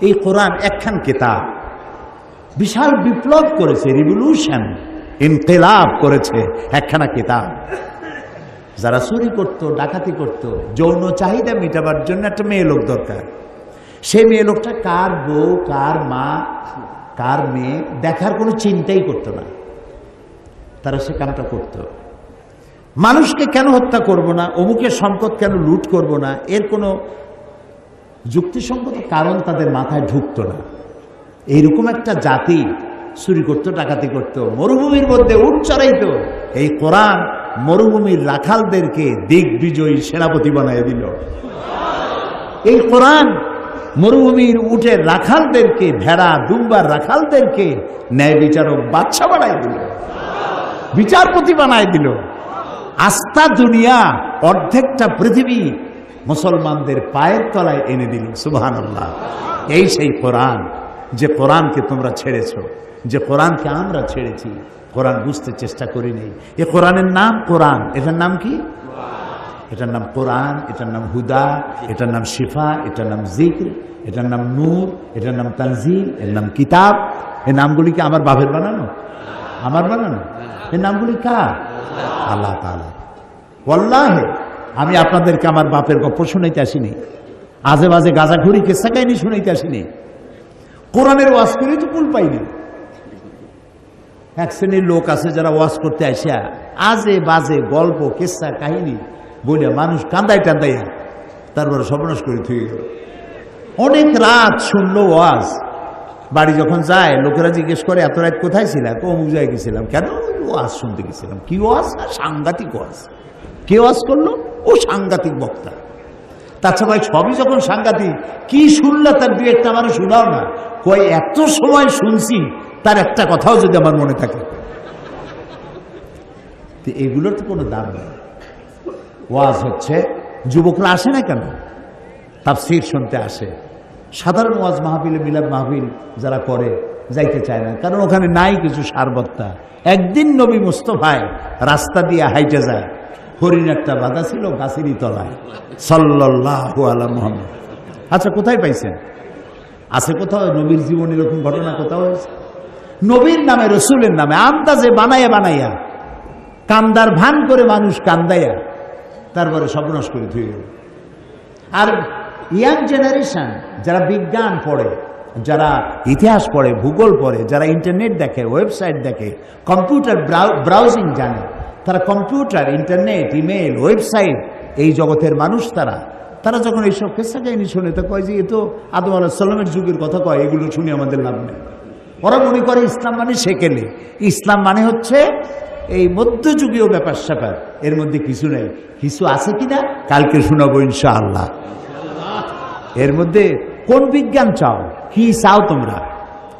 এই কোরআন একখান কিতাব, বিশাল বিপ্লব করেছে, রিভলিউশন, ইনকিলাব করেছে একখানা কিতাব। যারা চুরি করত, ডাকাতি করত, যৌন চাহিদা মেটাবার জন্য একটা মেয়ে লোক দরকার, সেই মেয়ে লোকটা কার বউ, কার মা, কার মেয়ে দেখার কোনো চিন্তাই করতো না, তারা সে কামটা করত। মানুষকে কেন হত্যা করব না, অমুকের সম্পদ কেন লুট করব না, এর কোনো যুক্তিসঙ্গত কারণ তাদের মাথায় ঢুকতো না। এইরকম একটা জাতি চুরি করতো, ডাকাতি করতো, মরুভূমির মধ্যে উট চড়াইতো। এই কোরআন মরুভূমির রাখালদেরকে দিগ্বিজয়ী সেনাপতি বানিয়ে দিল। এই কোরআন মরুভূমির উটের রাখালদেরকে, ভেড়া দুম্বার রাখালদেরকে ন্যায় বিচারক বাদশা বানাই দিল, বিচারপতি বানাই দিল। আস্থা দুনিয়া, অর্ধেকটা পৃথিবী মুসলমানদের পায়ের তলায় এনে দিল। সুবহানাল্লাহ। এই সেই কোরআন, যে কোরআনকে তোমরা ছেড়েছো, যে কোরআনকে আমরা ছেড়েছি, কোরআন বুঝতে চেষ্টা করি নেই। এ কোরআনের নাম কোরআন, এটার নাম কি? এটার নাম কোরআন, এটার নাম হুদা, এটার নাম শিফা, এটার নাম জিক্র, এটার নাম নূর, এটার নাম তানজিল, এর নাম কিতাব। এই নামগুলি কি আমার বাপের বানানো? আমার বানানো? এই নামগুলি কার? আল্লাহ তাআলা। ওয়াল্লাহি আমি আপনাদেরকে আমার বাপের গল্প শুনাইতে আসিনি, আজে বাজে গাঁজাখুরি কিস্সা কাহিনী শুনাইতে আসিনি। কোরআনের ওয়াজ করে তো কুল পাইনি। এক শ্রেণীর লোক আছে যারা ওয়াজ করতে আসিয়া আজে বাজে গল্প কিস্সা কাহিনী বলে মানুষ কান্দাই টান্দাইয়া তারপরে সর্বনাশ করে থুয়ে গেল। অনেক রাত শুনলো ওয়াজ, বাড়ি যখন যায় লোকেরা জিজ্ঞেস করে এত রাত কোথায় ছিলাম? অমুক জায়গায় গেছিলাম। কেন? ওয়াজ শুনতে গেছিলাম। কি ওয়াজ? সাংঘাতিক ওয়াজ। কে ওয়াজ করলো? ও সাংঘাতিক বক্তা। তাছাড়া ভাই সবই যখন সাংঘাতিক, কি শুনলা তার দু একটা আমার শোনাও না। কয় এত সময় শুনছি, তার একটা কথাও যদি আমার মনে থাকে। এগুলোর তো কোনো দাম নেই। ওয়াজ হচ্ছে, যুবকরা আসে না কেন? তাফসীর শুনতে আসে। সাধারণ ওয়াজ মাহফিলে, মিলাদ মাহফিল যারা করে যাইতে চায় না, কারণ ওখানে নাই কিছু সারবত্তা। একদিন নবী মুস্তাফায় রাস্তা দিয়ে হাইটে যায়, হরিণ একটা বাঁধা ছিল গাছেরই তলায়, সাল্লাল্লাহু আলা মুহাম্মদ। আচ্ছা, কোথায় পাইছেন? আছে কোথাও নবীর জীবন এরকম ঘটনা কোথাও হয়েছে? নবীর নামে, রসুলের নামে আন্দাজে বানাইয়া বানাইয়া কান্দার ভান করে মানুষ কান্দাইয়া তারপরে সর্বনাশ করে ধুয়ে গেল। আর ইয়াং জেনারেশন যারা বিজ্ঞান পড়ে, যারা ইতিহাস পড়ে, ভূগোল পড়ে, যারা ইন্টারনেট দেখে, ওয়েবসাইট দেখে, কম্পিউটার ব্রাউজিং জানে, তারা কম্পিউটার, ইন্টারনেট, ইমেল, ওয়েবসাইট, এই জগতের মানুষ তারা যখন এইসব কেসা কাহিনী শুনে তো কয় যে এ তো আদম আলাইহিস সালামের যুগের কথা কয়, এগুলো শুনে আমাদের লাভ নেই। ওরা মনে করে ইসলাম মানে সেকেলে, ইসলাম মানে হচ্ছে এই মধ্যযুগীয় ব্যাপার স্যাপার, এর মধ্যে কিছু নেই। কিছু আছে কিনা কালকে শোনাবো ইনশাআল্লাহ। এর মধ্যে কোন বিজ্ঞান চাও? কি চাও তোমরা?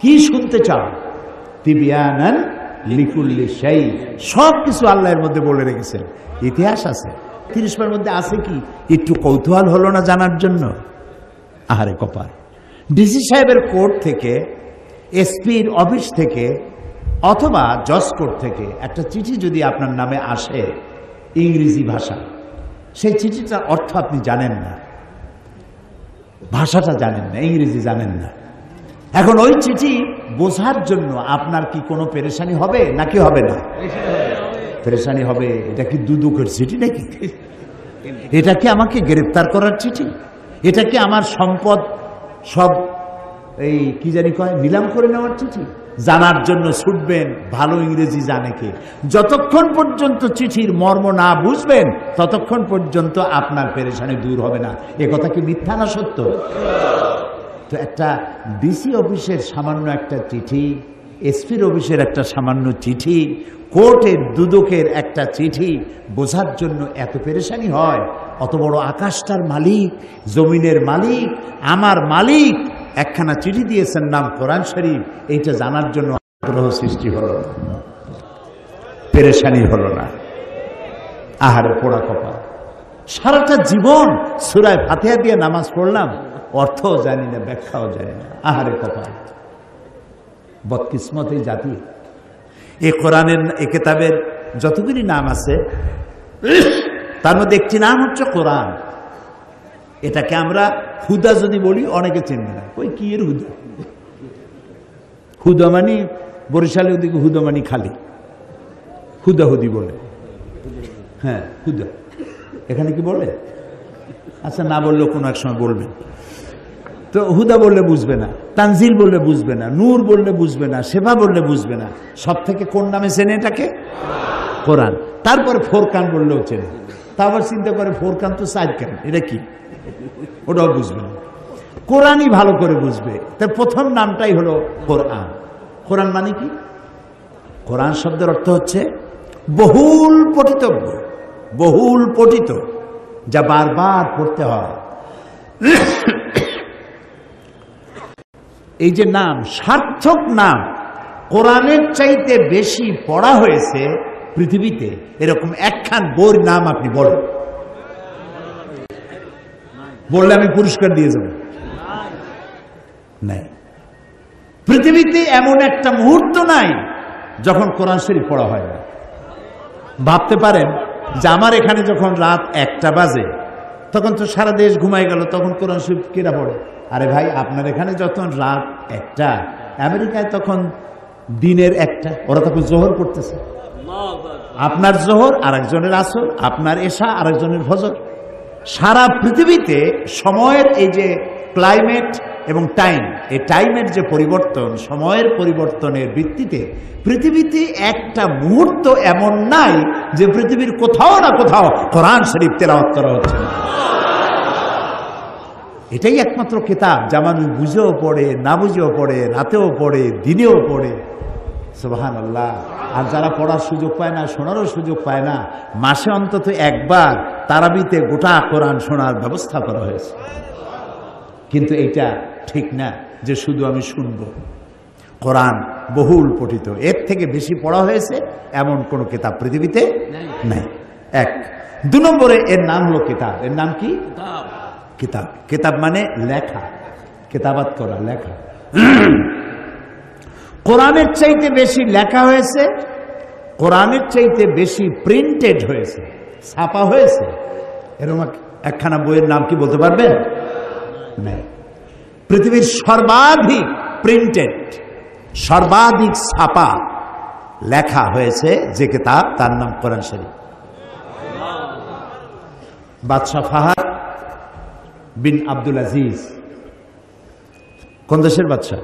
কি শুনতে চাও? তিবিয়ানান লিকুল্লি শাই, সব কিছু আল্লাহর মধ্যে বলে রেখেছেন। ইতিহাস আছে 30 মধ্যে আছে কি? একটু কৌতূহল হলো না জানার জন্য? আহারে কপাল। ডিসি সাহেবের কোর্ট থেকে, এসপির অফিস থেকে, অথবা জজ কোর্ট থেকে একটা চিঠি যদি আপনার নামে আসে ইংরেজি ভাষা, সেই চিঠিটার অর্থ আপনি জানেন না, ভাষাটা জানেন না, ইংরেজি জানেন না। এখন ওই চিঠি বোঝার জন্য আপনার কি কোনো পেরেশানি হবে নাকি হবে না? পেরেশানি হবে। এটা কি দুদকের চিঠি নাকি? এটা কি আমাকে গ্রেফতার করার চিঠি? এটা কি আমার সম্পদ সব এই কি জানি কয় নিলাম করে নেওয়ার চিঠি? জানার জন্য ছুটবেন, ভালো ইংরেজি জানে কে। যতক্ষণ পর্যন্ত চিঠির মর্ম না বুঝবেন ততক্ষণ পর্যন্ত আপনার পেরেশানি দূর হবে না। এ কথা কি মিথ্যা না সত্য? তো একটা ডিসি অফিসের সামান্য একটা চিঠি, এসপির অফিসের একটা সামান্য চিঠি, কোর্টের দুদকের একটা চিঠি বোঝার জন্য এত পেরেশানি হয়? অত বড় আকাশটার মালিক, জমিনের মালিক, আমার মালিক একখানা চিঠি দিয়েছেন, নাম কোরআন শরীফ, এইটা জানার জন্য আগ্রহ সৃষ্টি হলো না, পেরেশানি হলো না। আহারে পোড়া কপাল। সারাটা জীবন সূরা ফাতিহা দিয়ে নামাজ পড়লাম, অর্থও জানি না, ব্যাখ্যাও জানি না। আহারে কপাল। বদকিসমত এই জাতি। এই কোরআনের, এই কিতাবের যতগুলি নাম আছে তার মধ্যে একটি নাম হচ্ছে কোরআন। এটাকে আমরা হুদা যদি বলি অনেকে চিনবে না, ওই কি এর হুদা। হুদা মানে বরিশালে ওদিকে হুদা মানে খালি, হুদাহুদি বলে। হ্যাঁ হুদা, এখানে কি বলে? আচ্ছা না বললেও কোনো এক সময় বলবেন। তো হুদা বললে বুঝবে না, তানজিল বললে বুঝবে না, নূর বললে বুঝবে না, সেবা বললে বুঝবে না। সব থেকে কোন নামে চেনে এটাকে? কোরআন। তারপরে ফোরকান বললেও চেনে। তারপর চিন্তা করে ফোরকান তো সাইড কেন, এটা কি, ওটাও বুঝবে না। কোরআনই ভালো করে বুঝবে। তার প্রথম নামটাই হলো কোরআন। কোরআন মানে কি? কোরআন শব্দের অর্থ হচ্ছে বহুল পঠিতব্য, বহুল পঠিত, যা বারবার পড়তে হয়। এই যে নাম, সার্থক নাম, কোরআনের চাইতে বেশি পড়া হয়েছে পৃথিবীতে এরকম একখান বইয়ের নাম আপনি বলেন, বললে আমি পুরস্কার দিয়ে যাব। নাই, পৃথিবীতে এমন একটা মুহূর্ত নাই যখন কোরআন শরীফ পড়া হয় না। ভাবতে পারেন যে আমার এখানে যখন রাত 1টা বাজে তখন তো সারা দেশ ঘুমাই গেল, তখন কোরআন শরীফ কেরা পড়ে? আরে ভাই, আপনার এখানে যখন রাত 1টা, আমেরিকায় তখন দিনের 1টা, ওরা তখন জোহর করতেছে। আপনার জোহর আর একজনের আসর, আপনার এশা আর একজনের ফজর। সারা পৃথিবীতে সময়ের এই যে ক্লাইমেট এবং টাইম, এই টাইমের যে পরিবর্তন, সময়ের পরিবর্তনের ভিত্তিতে পৃথিবীতে একটা মুহূর্ত এমন নাই যে পৃথিবীর কোথাও না কোথাও কোরআন শরীফ তেলাওয়াত করা হচ্ছে না। এটাই একমাত্র কিতাব যা মানুষ বুঝেও পড়ে, না বুঝেও পড়ে, রাতেও পড়ে, দিনেও পড়ে। সুবহানাল্লাহ। আর যারা পড়ার সুযোগ পায় না, শোনারও সুযোগ পায় না, মাসে অন্তত একবার তারাবিতে গোটা কোরআন শোনার ব্যবস্থা করা হয়েছে। কিন্তু এইটা ঠিক না যে শুধু আমি শুনব। কোরআন বহুল পঠিত, এর থেকে বেশি পড়া হয়েছে এমন কোনো কিতাব পৃথিবীতে নাই। 1। 2 নম্বরে এর নাম হলো কিতাব। এর নাম কি? কিতাব। কিতাব মানে লেখা, কিতাবাত করা, লেখা। কোরআনের চাইতে বেশি লেখা হয়েছে, কোরআনের চাইতে বেশি প্রিন্টেড হয়েছে, ছাপা হয়েছে। এরকম একখানা বইয়ের নাম কি বলতে পারবেন? নাই। পৃথিবীর সর্বাধিক প্রিন্টেড, সর্বাধিক ছাপা লেখা হয়েছে যে কিতাব, তার নাম কোরআন শরীফ। বাদশাহ ফাহাদ বিন আব্দুল আজিজ কোন দেশের বাদশাহ?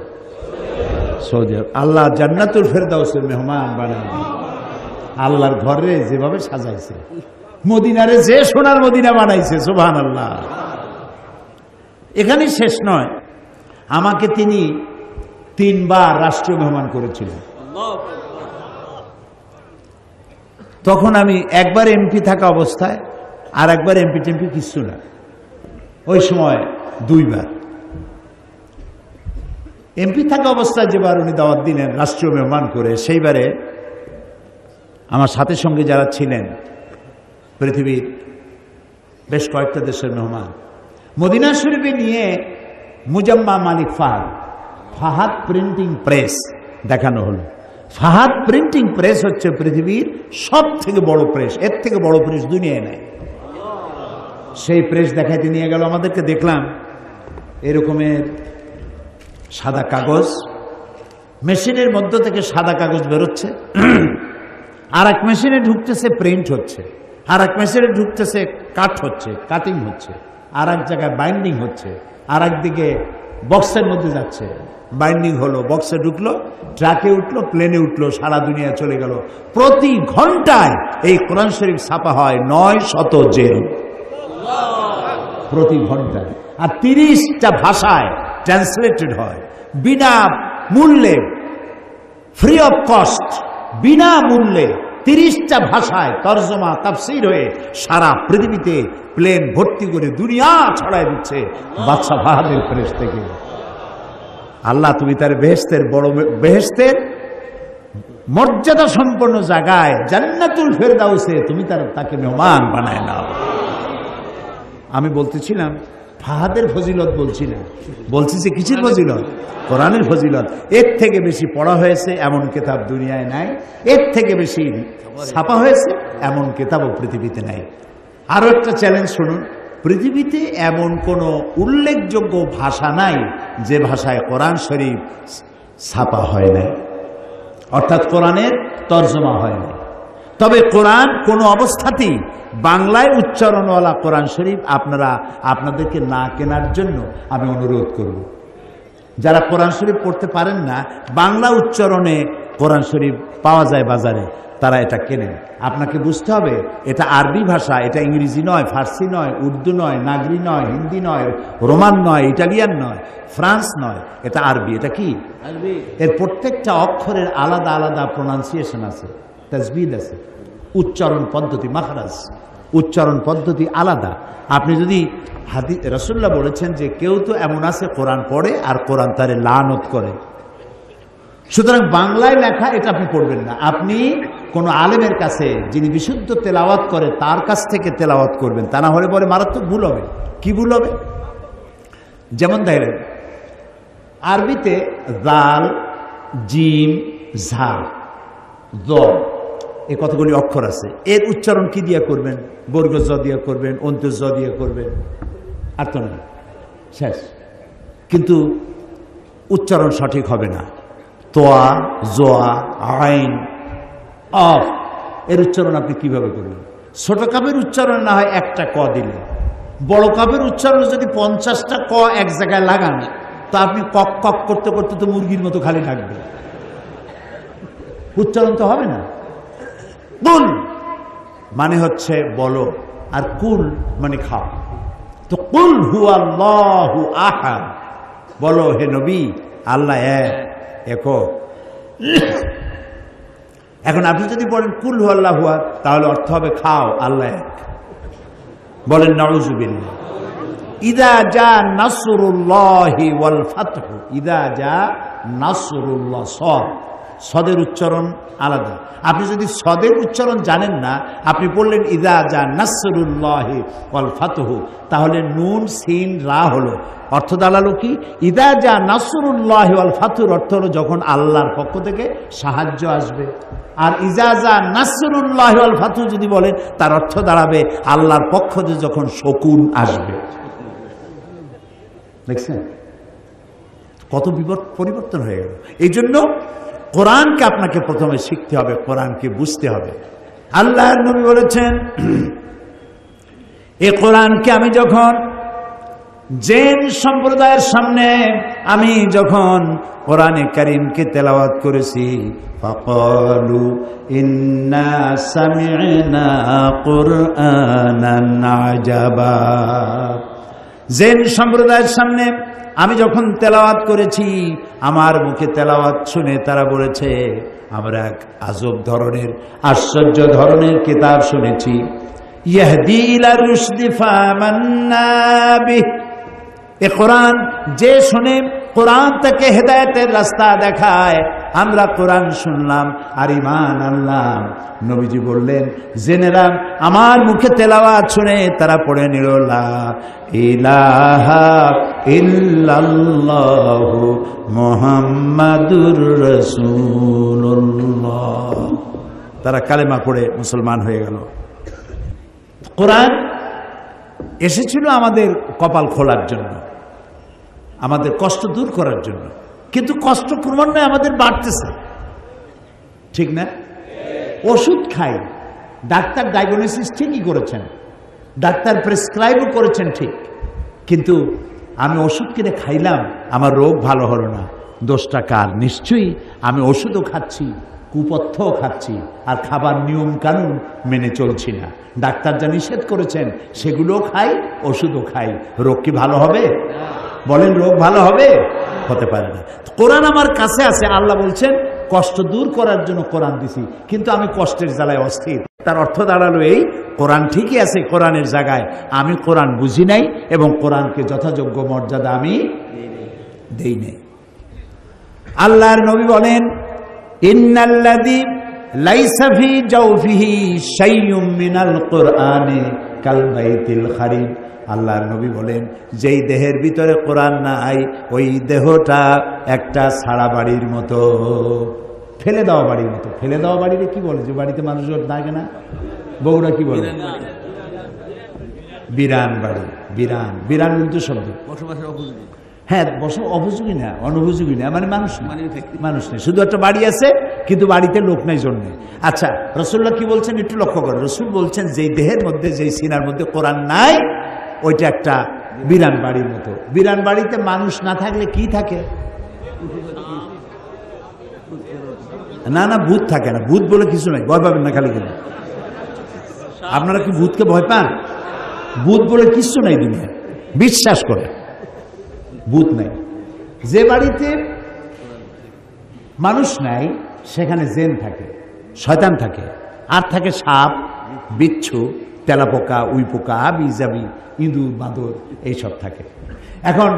সৌদি আরব। আল্লাহ জান্নাতুল ফেরদাউসের মেহমান বানান। আল্লাহর ঘরে যেভাবে সাজাইছে, মদিনারে যে সোনার মদিনা বানাইছে, সুবহানাল্লাহ। এখানে শেষ নয়, আমাকে তিনি 3 বার রাষ্ট্রীয় মেহমান করেছিলেন। তখন আমি একবার এমপি থাকা অবস্থায়, আর একবার এমপি টেমপি কিচ্ছু না, ওই সময় 2 বার। এমপি থাকা অবস্থায় যেবার উনি দাওয়াত দিলেন রাষ্ট্রীয় মেহমান করে, সেইবারে আমার সাথে সঙ্গে যারা ছিলেন পৃথিবীর বেশ কয়েকটা দেশের মেহমান, মদিনা শরীফে নিয়ে মুজাম্মা মালিক ফাহাদ প্রিন্টিং প্রেস দেখানো হলো। ফাহাদ প্রিন্টিং প্রেস হচ্ছে পৃথিবীর সব থেকে বড় প্রেস, এর থেকে বড় প্রেস দুনিয়ায় নাই। সেই প্রেস দেখাইতে নিয়ে গেল আমাদেরকে। দেখলাম এরকমের সাদা কাগজ, মেশিনের মধ্য থেকে সাদা কাগজ বেরোচ্ছে, আর এক মেশিনে ঢুকতেছে প্রিন্ট হচ্ছে, আর এক মেশিনে ঢুকতেছে কাট হচ্ছে, কাটিং হচ্ছে, আর এক জায়গায় বাইন্ডিং হচ্ছে, আর একদিকে বক্সের মধ্যে যাচ্ছে, বাইন্ডিং হলো, বক্সে ঢুকলো, ট্রাকে উঠলো, প্লেনে উঠলো, সারা দুনিয়া চলে গেল। প্রতি ঘন্টায় এই কোরআন শরীফ ছাপা হয় 900 জেল, প্রতি ঘন্টায়। আর 30টা ভাষায় ট্রান্সলেটেড হয় বিনা মূল্যে, ফ্রি অফ কস্ট, বিনা মূল্যে 30টা ভাষায় তর্জমা তাফসীর হয়ে সারা পৃথিবীতে প্লেন ভর্তি করে দুনিয়া ছড়ায় দিচ্ছে বাদশাহ ফাহাদের প্রেস থেকে। আল্লাহ তুমি তার বেহেশতের বড়, বেহেশতের মর্যাদা সম্পন্ন জায়গায় জান্নাতুল ফেরদাউসে তুমি তাকে মেহমান বানায় নাও। আমি বলতেছিলাম ফাহাদের ফজিলত বলছি না, বলছি যে কিসের ফজিলত? কোরআনের ফজিলত। এর থেকে বেশি পড়া হয়েছে এমন কিতাব দুনিয়ায় নাই, এর থেকে বেশি ছাপা হয়েছে এমন কিতাবও পৃথিবীতে নাই। আরো একটা চ্যালেঞ্জ শুনুন, পৃথিবীতে এমন কোনো উল্লেখযোগ্য ভাষা নাই যে ভাষায় কোরআন শরীফ ছাপা হয় নাই, অর্থাৎ কোরআনের তর্জমা হয় নাই। তবে কোরআন কোনো অবস্থাতেই বাংলায় উচ্চারণওয়ালা কোরআন শরীফ আপনাদেরকে না কেনার জন্য আমি অনুরোধ করব। যারা কোরআন শরীফ পড়তে পারেন না, বাংলা উচ্চারণে কোরআন শরীফ পাওয়া যায় বাজারে, তারা এটা কেনেন। আপনাকে বুঝতে হবে এটা আরবি ভাষা, এটা ইংরেজি নয়, ফার্সি নয়, উর্দু নয়, নাগরি নয়, হিন্দি নয়, রোমান নয়, ইটালিয়ান নয়, ফ্রান্স নয়, এটা আরবি। এটা কি আরবি? এর প্রত্যেকটা অক্ষরের আলাদা আলাদা প্রোনাউন্সিয়েশন আছে, তাজবিদ আছে, উচ্চারণ পদ্ধতি, মাখরাজ উচ্চারণ পদ্ধতি আলাদা। আপনি যদি রাসূলুল্লাহ বলেছেন যে কেউ তো এমন আছে কোরআন পড়ে আর কোরআন তারে লানত করে, সুতরাং বাংলায় লেখা এটা আপনি পড়বেন না। আপনি কোনো আলেমের কাছে যিনি বিশুদ্ধ তেলাওয়াত করে তার কাছ থেকে তেলাওয়াত করবেন, তা না হলে পরে মারাত্মক ভুল হবে। কি ভুল হবে? যেমন দেখেন আরবিতে জাল, জিম, ঝা, জ, এই কতগুলি অক্ষর আছে। এর উচ্চারণ কি দিয়ে করবেন? বর্গ জ দিয়ে করবেন, অন্তর জ দিয়ে করবেন, আর তো না, শেষ। কিন্তু উচ্চারণ সঠিক হবে না। তোয়া, জোয়া, আইন, অফ, এর উচ্চারণ আপনি কিভাবে করবেন? ছোট কাপের উচ্চারণ না হয় একটা ক দিলে, বড় কাপের উচ্চারণ যদি 50টা ক এক জায়গায় লাগান, তা আপনি কক কক করতে করতে তো মুরগির মতো খালি থাকবে, উচ্চারণ তো হবে না। কুল মানে হচ্ছে বলো, আর কুল মানে খাও। তো কুল হুয়াল্লাহু আহাদ, বলো হে নবী আল্লাহ এক। এখন আপনি যদি বলেন কুল হুয়াল্লাহু আহাদ, তাহলে অর্থ হবে খাও, আল্লাহ এক। বলেন নাউযুবিল্লাহ। ইদা জা নাসরুল্লাহি ওয়াল ফাতহু, ইদা জা নাসরুল্লাহ, সদের উচ্চারণ আলাদা। আপনি যদি সদের উচ্চারণ জানেন না, আপনি বললেন ইদা জা নাসরুল্লাহি ওয়াল ফাতহু, তাহলে নুন সিন রা হলো, অর্থ দাঁড়ালো কি? ইদা জা নাসরুল্লাহি ওয়াল ফাতহুর অর্থ হলো যখন আল্লাহর পক্ষ থেকে সাহায্য আসবে। আর ইজা জা নাসরুল্লাহি ওয়াল ফাতহু যদি বলেন, তার অর্থ দাঁড়াবে আল্লাহর পক্ষ থেকে যখন শকুন আসবে। দেখছেন কত পরিবর্তন হয়ে গেল। এই জন্য কোরআনকে আপনাকে প্রথমে শিখতে হবে, কোরআনকে বুঝতে হবে। আল্লাহর নবী বলেছেন, এই কোরআনকে আমি যখন জেন সম্প্রদায়ের সামনে আমি যখন কোরআনে কারীমকে তেলাওয়াত করেছি, ফাকালু ইন্না সামি'না কুরআনান আজাবা, জেন সম্প্রদায়ের সামনে আমি যখন তেলাওয়াত করেছি, আমার মুখে তেলাওয়াত শুনে তারা বলেছে আমরা এক আজব ধরনের, আশ্চর্য ধরনের কিতাব শুনেছি। ইয়াহদি ইলা রুশদি ফামান্না বিহি, এ কোরআন যে শুনে কোরআন তাকে হেদায়েতের রাস্তা দেখায়, আমরা কোরআন শুনলাম আর ঈমান আনলাম। নবীজি বললেন জেনেরা আমার মুখে তেলাওয়াত শুনে তারা পড়ে নিল লা ইলাহা ইল্লাল্লাহু মুহাম্মাদুর রাসূলুল্লাহ, তারা কালেমা পড়ে মুসলমান হয়ে গেল। কোরআন এসেছিল আমাদের কপাল খোলার জন্য, আমাদের কষ্ট দূর করার জন্য, কিন্তু কষ্ট ক্রমান্বয়ে আমাদের বাড়তেছে, ঠিক না? ওষুধ খাই, ডাক্তার ডায়াগনোসিস ঠিকই করেছেন, ডাক্তার প্রেসক্রাইবও করেছেন ঠিক, কিন্তু আমি ওষুধ কিনে খাইলাম, আমার রোগ ভালো হলো না, দোষটা কার? নিশ্চয়ই আমি ওষুধও খাচ্ছি, কুপথ্যও খাচ্ছি, আর খাবার নিয়ম কানুন মেনে চলছি না। ডাক্তার যা নিষেধ করেছেন সেগুলোও খাই, ওষুধও খাই, রোগ কি ভালো হবে? বলেন রোগ ভালো হবে? হতে পারে না। কোরআন আমার কাছে আছে, আল্লাহ বলছেন কষ্ট দূর করার জন্য কোরআন দিছি, কিন্তু আমি কষ্টের জ্বালায় অস্থির। তার অর্থ দাঁড়ালো এই, কোরআন ঠিকই আছে কোরআনের জায়গায়, আমি কোরআন বুঝি নাই এবং কোরআনকে যথাযোগ্য মর্যাদা আমি দেই নাই। আল্লাহর নবী বলেন ইন্নাল্লাযী লাইসা ফি জাওফিহি শাইউম মিনাল কুরআনি কাল বাইতিল খারিব, আল্লাহর নবী বলেন যেই দেহের ভিতরে কোরআন নাই ওই দেহটা একটা ছাড়া বাড়ির মতো, ফেলে দেওয়া বাড়ির মতো। ফেলে দেওয়া বাড়িতে কি বলে? যে বাড়িতে মানুষ থাকে না, বউরা কি বলে? বিরান বাড়ি, বিরান, বিরান কিন্তু শব্দ, বসবাসের অপোজিট। হ্যাঁ অপযোগী না, অনুপযোগী না, মানে মানুষ না, মানুষ নেই, শুধু একটা বাড়ি আছে কিন্তু বাড়িতে লোক নাই জন্য। আচ্ছা রাসূলুল্লাহ কি বলছেন একটু লক্ষ্য করেন। রাসূল বলছেন যেই দেহের মধ্যে, যেই সিনার মধ্যে কোরআন নাই, ওইটা একটা বিরান বাড়ির মতো। বিরান বাড়িতে মানুষ না থাকলে কি থাকে? না না, ভূত থাকে না, ভূত বলে কিছু নাই, ভয় পাবেন না খালি খালি। আপনারা কি ভূতকে ভয় পান? ভূত বলে কিছু নাই দুনিয়া, বিশ্বাস করে ভূত নাই। যে বাড়িতে মানুষ নাই সেখানে জিন থাকে, শয়তান থাকে, আর থাকে সাপ, বিচ্ছু, তেলাপোকা, উইপোকা, বিজাবি, ইঁদুর, বাঁদর, এইসব থাকে। এখন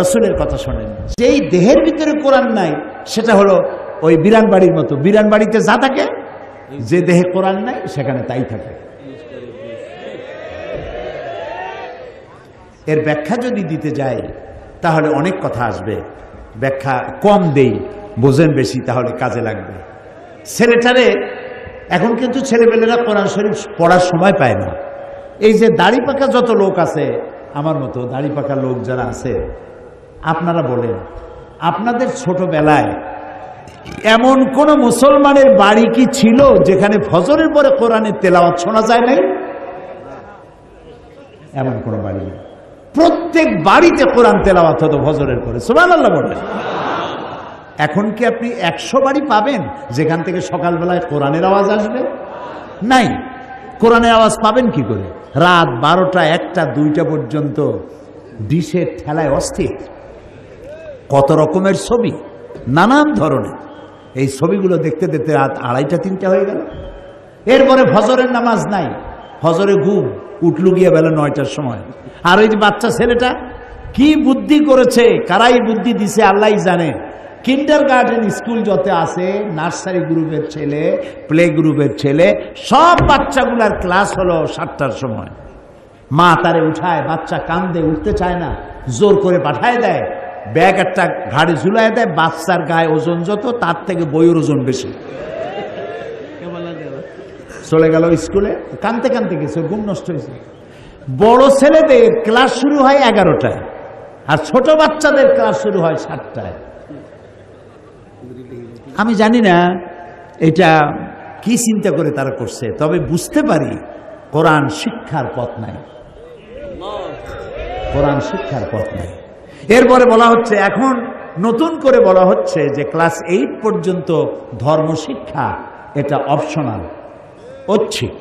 রাসূলের কথা শোনেন, যেই দেহের ভিতরে কোরআন নাই সেটা হলো ওই বিরান বাড়ির মতো। বিরান বাড়িতে যা থাকে, যে দেহে কোরআন নাই সেখানে তাই থাকে। এর ব্যাখ্যা যদি দিতে যাই তাহলে অনেক কথা আসবে, ব্যাখ্যা কম দেই, বোঝেন বেশি, তাহলে কাজে লাগবে। ছেলেটারে এখন কিন্তু ছেলেপেলেরা কোরআন শরীফ পড়ার সময় পায় না। এই যে দাড়ি পাকা যত লোক আছে, আমার মতো দাড়ি পাকা লোক যারা আছে, আপনারা বলেন আপনাদের ছোটবেলায় এমন কোন মুসলমানের বাড়ি কি ছিল যেখানে ফজরের পরে কোরআনের তেলাওয়াত শোনা যায় নাই? এমন কোন বাড়ি নেই, প্রত্যেক বাড়িতে কোরআন তেলাওয়াত হতো ফজরের পরে, সুবহানাল্লাহ বলেন। এখন কি আপনি 100 বাড়ি পাবেন যেখান থেকে সকালবেলায় কোরআনের আওয়াজ আসবে? নাই। কোরআনের আওয়াজ পাবেন কি করে? রাত 12টা, 1টা, 2টা পর্যন্ত ডিশের ঠেলায় অস্থির, কত রকমের ছবি, নানান ধরনের। এই ছবিগুলো দেখতে দেখতে রাত 2:30, 3টা হয়ে গেল। এরপরে ফজরের নামাজ নাই, ফজরে ঘুম, উঠলু গিয়ে বেলা 9টার সময়। আর ওই যে বাচ্চা ছেলেটা কি বুদ্ধি করেছে, কারাই বুদ্ধি দিছে আল্লাহই জানে। কিন্ডারগার্টেন স্কুল যত আছে, নার্সারি গ্রুপের ছেলে, প্লে গ্রুপের ছেলে, সব বাচ্চাগুলার ক্লাস হলো 7টার সময়। মা তারে উঠায়, বাচ্চা কান্দে, উঠতে চায় না, জোর করে পাঠায় দেয়, ব্যাগ একটা ঘাড়ে ঝুলায় দেয়। বাচ্চার গায়ে ওজন যত, তার থেকে বইয়ের ওজন বেশি। চলে গেল স্কুলে, কানতে কানতে গেছে, ঘুম নষ্ট হয়েছে। বড় ছেলেদের ক্লাস শুরু হয় 11টায়, আর ছোট বাচ্চাদের ক্লাস শুরু হয় 7টায়। আমি জানি না এটা কি চিন্তা করে তারা করছে, তবে বুঝতে পারি কোরআন শিক্ষার পথ নাই, কোরআন শিক্ষার পথ নাই। এরপরে বলা হচ্ছে, এখন নতুন করে বলা হচ্ছে যে ক্লাস 8 পর্যন্ত ধর্ম শিক্ষা এটা অপশনাল, ঐচ্ছিক।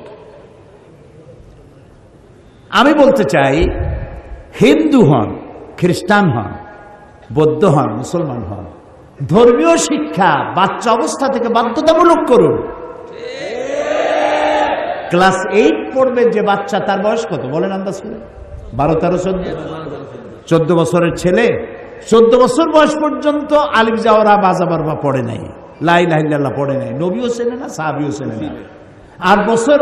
আমি বলতে চাই, হিন্দু হন, খ্রিস্টান হন, বৌদ্ধ হন, মুসলমান হন, ধর্মীয় শিক্ষা বাচ্চা অবস্থা থেকে বাধ্যতামূলক করুন। ক্লাস 8 পড়বে যে বাচ্চা, তার বয়স কত বলেন আন্দাজ করে? 12, 13, 14 বছরের ছেলে 14 বছর বয়স পর্যন্ত আলিফ জাওরা বাজাবার বা পড়ে নাই, লা ইলাহা ইল্লাল্লাহ পড়ে নাই, নবীও চেনে না, সাহাবীও চেনে না। 8 বছর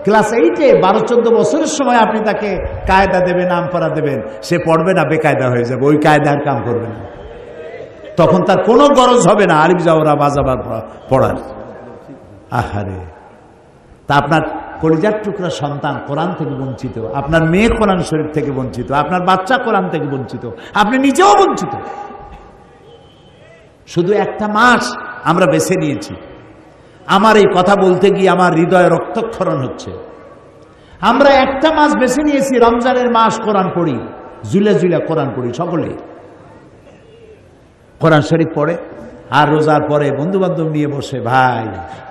ক্লাস 8-এ 12-14 বছরের সময় আপনি তাকে কায়দা দেবেন, নাম পড়া দেবেন, সে পড়বে না, বেকায়দা হয়ে যাবে, ওই কায়দার কাম করবে না। তখন তার কোনো গরজ হবে না আলিফ জাওরা বাজাবার পড়ার। আহারে, তা আপনার কলিজার টুকরা সন্তান কোরআন থেকে বঞ্চিত, আপনার মেয়ে কোরআন শরীফ থেকে বঞ্চিত, আপনার বাচ্চা কোরআন থেকে বঞ্চিত, আপনি নিজেও বঞ্চিত। শুধু একটা মাস আমরা বেছে নিয়েছি। আমার এই কথা বলতে গিয়ে আমার হৃদয়ে রক্তক্ষরণ হচ্ছে। আমরা একটা মাস বেছে নিয়েছি, রমজানের মাস, কোরআন পড়ি, জুলে জুলে কোরআন পড়ি, সকলে কোরআন শরীফ পড়ে। আর রোজার পরে বন্ধু বান্ধব নিয়ে বসে, ভাই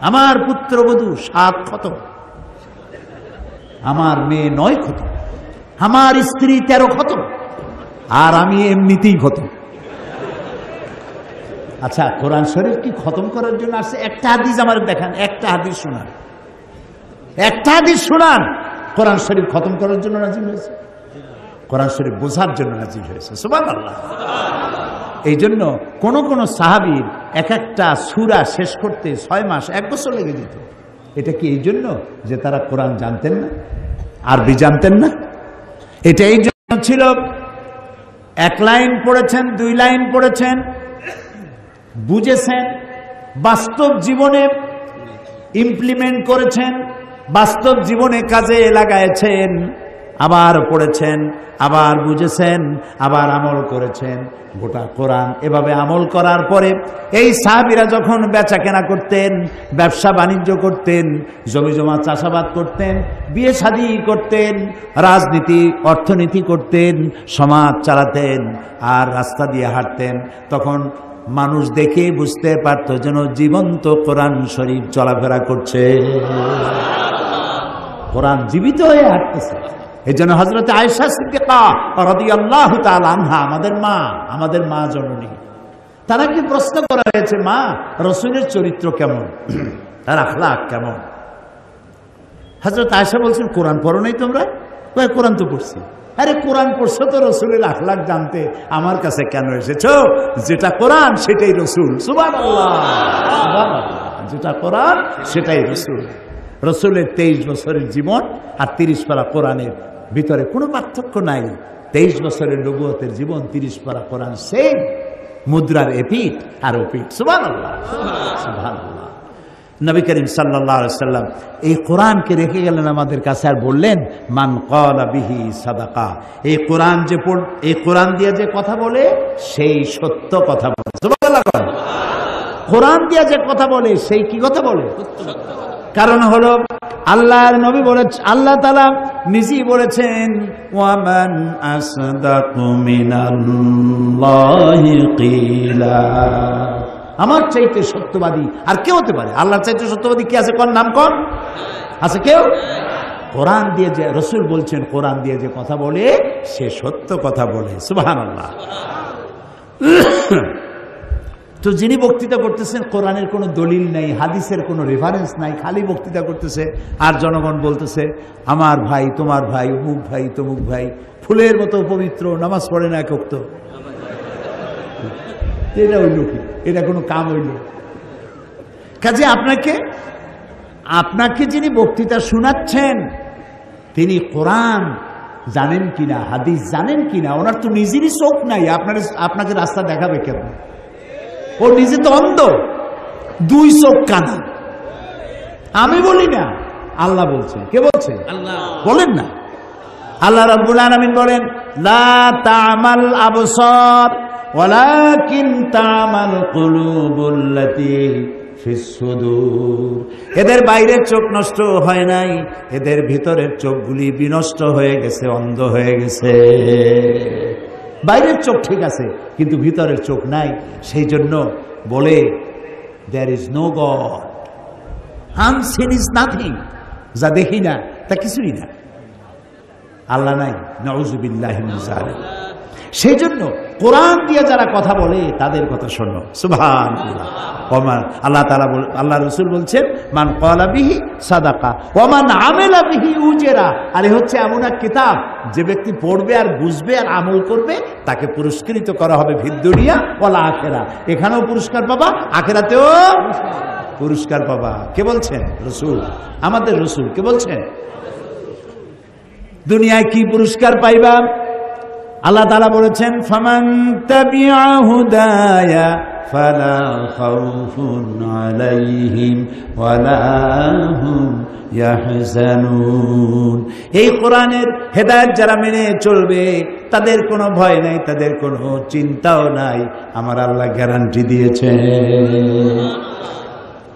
আমার পুত্রবধূ 7 খতম, আমার মেয়ে 9 খতম, আমার স্ত্রী 13 খতম, আর আমি এমনিতেই খতম। আচ্ছা, কোরআন শরীফ কি খতম করার জন্য আসছে? একটা হাদিস আমার দেখান, একটা হাদিস শোনান, একটা হাদিস শোনান কোরআন শরীফ খতম করার জন্য নাজিল হয়েছে, কোরআন শরীফ বোঝার জন্য নাজিল হয়েছে। সুবহানাল্লাহ। এই জন্য কোন কোন সাহাবীর এক একটা সূরা শেষ করতে 6 মাস, 1 বছর লেগে যেত। এটা কি এই জন্য যে তারা কোরআন জানতেন না, আরবি জানতেন না? এটা এই জন্য ছিল, 1 লাইন পড়েছেন, 2 লাইন পড়েছেন, বুঝেছেন, বাস্তব জীবনে ইমপ্লিমেন্ট করেছেন, বাস্তব জীবনে কাজে লাগাইছেন, আবার পড়েছেন, আবার বুঝেছেন, আবার আমল করেছেন। গোটা কোরআন এভাবে আমল করার পরে এই সাহাবীরা যখন বেচা কেনা করতেন, ব্যবসা বাণিজ্য করতেন, জমি জমা চাষাবাদ করতেন, বিয়ে শাদী করতেন, রাজনীতি অর্থনীতি করতেন, সমাজ চালাতেন আর রাস্তা দিয়ে হাঁটতেন, তখন মানুষ দেখে বুঝতে পারত যেন জীবন্ত কোরআন শরীফ চলাফেরা করছে, কোরআন জীবিত হয়ে হাঁটতেছে। এই জন্য হযরত আয়েশা সিদ্দিকা রাদিয়াল্লাহু তাআলা আনহা, আমাদের মা জননী, তারাকে প্রশ্ন করা হয়েছে, মা, রাসূলের চরিত্র কেমন, তার আখলাক কেমন? হযরত আয়েশা বলছেন, কোরআন পড়ো নাই তোমরা? কয়, কোরআন তো পড়ছি। আরে কোরআন পড়ছো তো রাসূলের আখলাক জানতে আমার কাছে কেন এসেছো? যেটা কোরআন সেটাই রাসূল। সুবহানাল্লাহ, সুবহানাল্লাহ। যেটা কোরআন সেটাই রাসূল। রাসূলের 23 বছরের জীবন আর 30 পারা কোরআনের ভিতরে কোনো পার্থক্য নাই। 23 বছরের নবুয়তের জীবন, 30 পারা কোরআন, সেম, মুদ্রার এপিঠ আর ওপিঠ। সুবহানাল্লাহ, সুবহানাল্লাহ। নবী করিম সাল্লাল্লাহু আলাইহি সাল্লাম এই কোরআনকে রেখে গেলেন আমাদের কাছে আর বললেন, মান ক্বালা বিহি সাদাকা। এই কোরআন যে এই কোরআন দিয়ে যে কথা বলে সেই সত্য কথা বলে। সুবহানাল্লাহ। কোরআন দিয়ে যে কথা বলে সেই কি কথা বলে? কারণ হলো আল্লাহর নবী বলেছেন, আল্লাহ তাআলা নিজেই বলেছেন, ওয়ামান আসদাকু মিনাল্লাহি কিলা। আমার চাইতে সত্যবাদী আর কে হতে পারে? আল্লাহর চাইতে সত্যবাদী কে আছে? কোন নাম কোন আছে? কেউ? কোরআন দিয়ে যে রাসূল বলছেন, কোরআন দিয়ে যে কথা বলে সে সত্য কথা বলে। সুবহানাল্লাহ। তো যিনি বক্তৃতা করতেছেন, কোরআনের কোনো দলিল নাই, হাদিসের কোনো রেফারেন্স নাই, খালি বক্তৃতা করতেছে আর জনগণ বলতেছে, আমার ভাই, তোমার ভাই, অমুক ভাই, তমুক ভাই, ফুলের মতো পবিত্র, নামাজ পড়ে না এক ওয়াক্ত। এটা হইল কি? এটা কোনো কাম হইল? কাজে আপনাকে যিনি বক্তৃতা শোনাচ্ছেন তিনি কোরআন জানেন কিনা, হাদিস জানেন কিনা, ওনার তো নিজেরই চোখ নাই, আপনাকে রাস্তা দেখাবে কেন? ও নিজে তো অন্ধ, 2 চোখ কানা। আমি বলি না, আল্লাহ বলছেন। কে বলছে? আল্লাহ। বলেন না, আল্লাহ রাব্বুল আলামিন বলেন, লা তা'মাল আবসার ওয়ালাকিন তা'মাল কুলুবুল্লাতী ফিস সুদূর। এদের বাইরের চোখ নষ্ট হয় নাই, এদের ভিতরের চোখগুলি বিনষ্ট হয়ে গেছে, অন্ধ হয়ে গেছে। বাইরের চোখ ঠিক আছে কিন্তু ভিতরের চোখ নাই। সেই জন্য বলে, there is no god, unseen is nothing. যা দেখি না তা কিছুই না, আল্লাহ নাই, নাউযুবিল্লাহি মিন যালিক। সেই জন্য কোরআন দিয়ে যারা কথা বলে তাদের কথা শোনো। সুবহানাল্লাহ। আল্লাহ তাআলা আল্লাহ রাসূল বলছেন, মান ক্বালা বিহি সাদাকা ওয়া মান আমিলা বিহি উজরা। আর এই হচ্ছে এমন এক কিতাব, যে ব্যক্তি পড়বে আর বুঝবে আর আমল করবে তাকে পুরস্কৃত করা হবে ফিদ দুনিয়া ওয়াল আখিরা। এখানেও পুরস্কার পাবা, আখিরাতেও পুরস্কার পাবা। কে বলছেন? রাসূল, আমাদের রাসূল। কে বলছেন? দুনিয়ায় কি পুরস্কার পাইবা? আল্লাহ তাআলা বলেছেন, ফামান তাবিআ হুদায়া ফালা খাউফুন আলাইহিম ওয়ালা হুম ইয়াহজানুন। এই কোরআনের হেদায়েত যারা মেনে চলবে তাদের কোনো ভয় নাই, তাদের কোনো চিন্তাও নাই। আমার আল্লাহ গ্যারান্টি দিয়েছেন,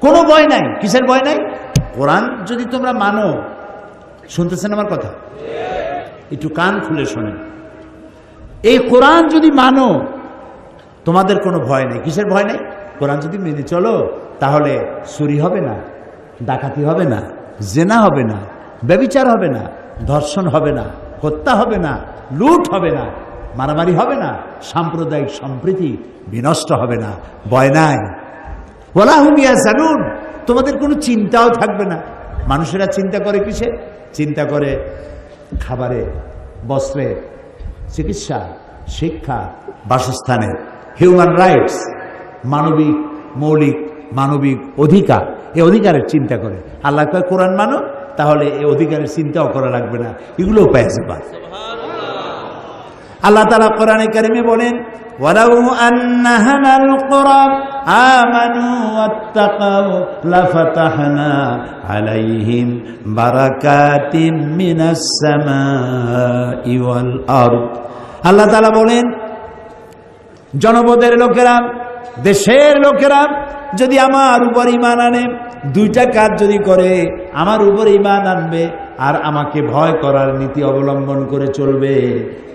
কোনো ভয় নাই। কিসের ভয় নাই? কোরআন যদি তোমরা মানো। শুনতেছেন আমার কথা? একটু কান খুলে শোনেন। এই কোরআন যদি মানো তোমাদের কোনো ভয় নেই। কিসের ভয় নেই? কোরআন যদি মেনে চলো তাহলে চুরি হবে না, ডাকাতি হবে না, জেনা হবে না, ব্যভিচার হবে না, ধর্ষণ হবে না, হত্যা হবে না, লুট হবে না, মারামারি হবে না, সাম্প্রদায়িক সম্প্রীতি বিনষ্ট হবে না। ভয় নাই। ওয়ালা হুম ইয়াহজানুন। তোমাদের কোনো চিন্তাও থাকবে না। মানুষেরা চিন্তা করে কিসে? চিন্তা করে খাবারে, বস্ত্রে, চিকিৎসা, শিক্ষা, বাসস্থানে, হিউম্যান রাইটস, মানবিক মৌলিক মানবিক অধিকার, এই অধিকারের চিন্তা করে। আল্লাহ কয় কোরআন মানো, তাহলে এই অধিকারের চিন্তাও করা লাগবে না, এগুলোও পেয়ে যাবা। আল্লাহ তাআলা কোরআনে কারিমে বলেন, ওয়ালাউ আন্না হানাল কুরা আমানু ওয়াত্তাকাউ লাফাতাহনা আলাইহিম বারাকাতিম মিনাস সামাই ওয়াল আরদ। আল্লাহ তাআলা বলেন, জনপদের লোকেরা, দেশের লোকেরা যদি আমার উপর ঈমান আনে, দুইটা কাজ যদি করে, আমার উপর ঈমান আনবে আর আমাকে ভয় করার নীতি অবলম্বন করে চলবে,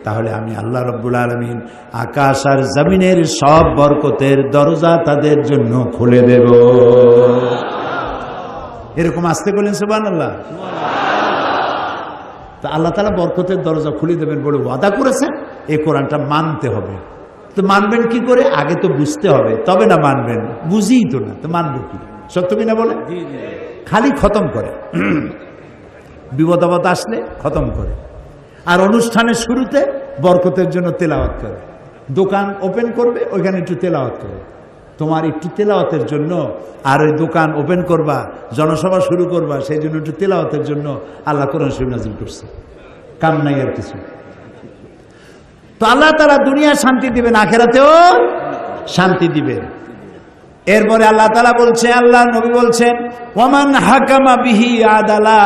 তাহলে আমি আল্লাহ রাব্বুল আলামিন আকাশ আর জমিনের সব বরকতের দরজা তাদের জন্য খুলে দেব। এরকম আসতে বলেন সুবহানাল্লাহ। তা আল্লাহ তাআলা বরকতের দরজা খুলে দেবেন বলে ওয়াদা করেছেন, এই কোরআনটা মানতে হবে। তো মানবেন কি করে? আগে তো বুঝতে হবে, তবে না মানবেন। বুঝিই তো না, তো মানবো কি? সত্য কিনা বলে? খালি খতম করে, বিপদ আপদ আসলে খতম করে, আর অনুষ্ঠানের শুরুতে বরকতের জন্য তেলাওয়াত করে। দোকান ওপেন করবে, ওইখানে একটু তেলাওয়াত করে। তোমার একটু তেলাওয়াতের জন্য, আর ওই দোকান ওপেন করবা, জনসভা শুরু করবা, সেই জন্য একটু তেলাওয়াতের জন্য আল্লাহ কোরআন শরীফ নাযিল করছে। কাম নাই আর কিছু। তো আল্লাহ তাআলা দুনিয়া শান্তি দিবেন, আখিরাতেও শান্তি দিবেন। এরপরে আল্লাহ তাআলা বলছে, আল্লাহ নবী বলছেন, ওয়ামান হাকামা বিহি আদালা,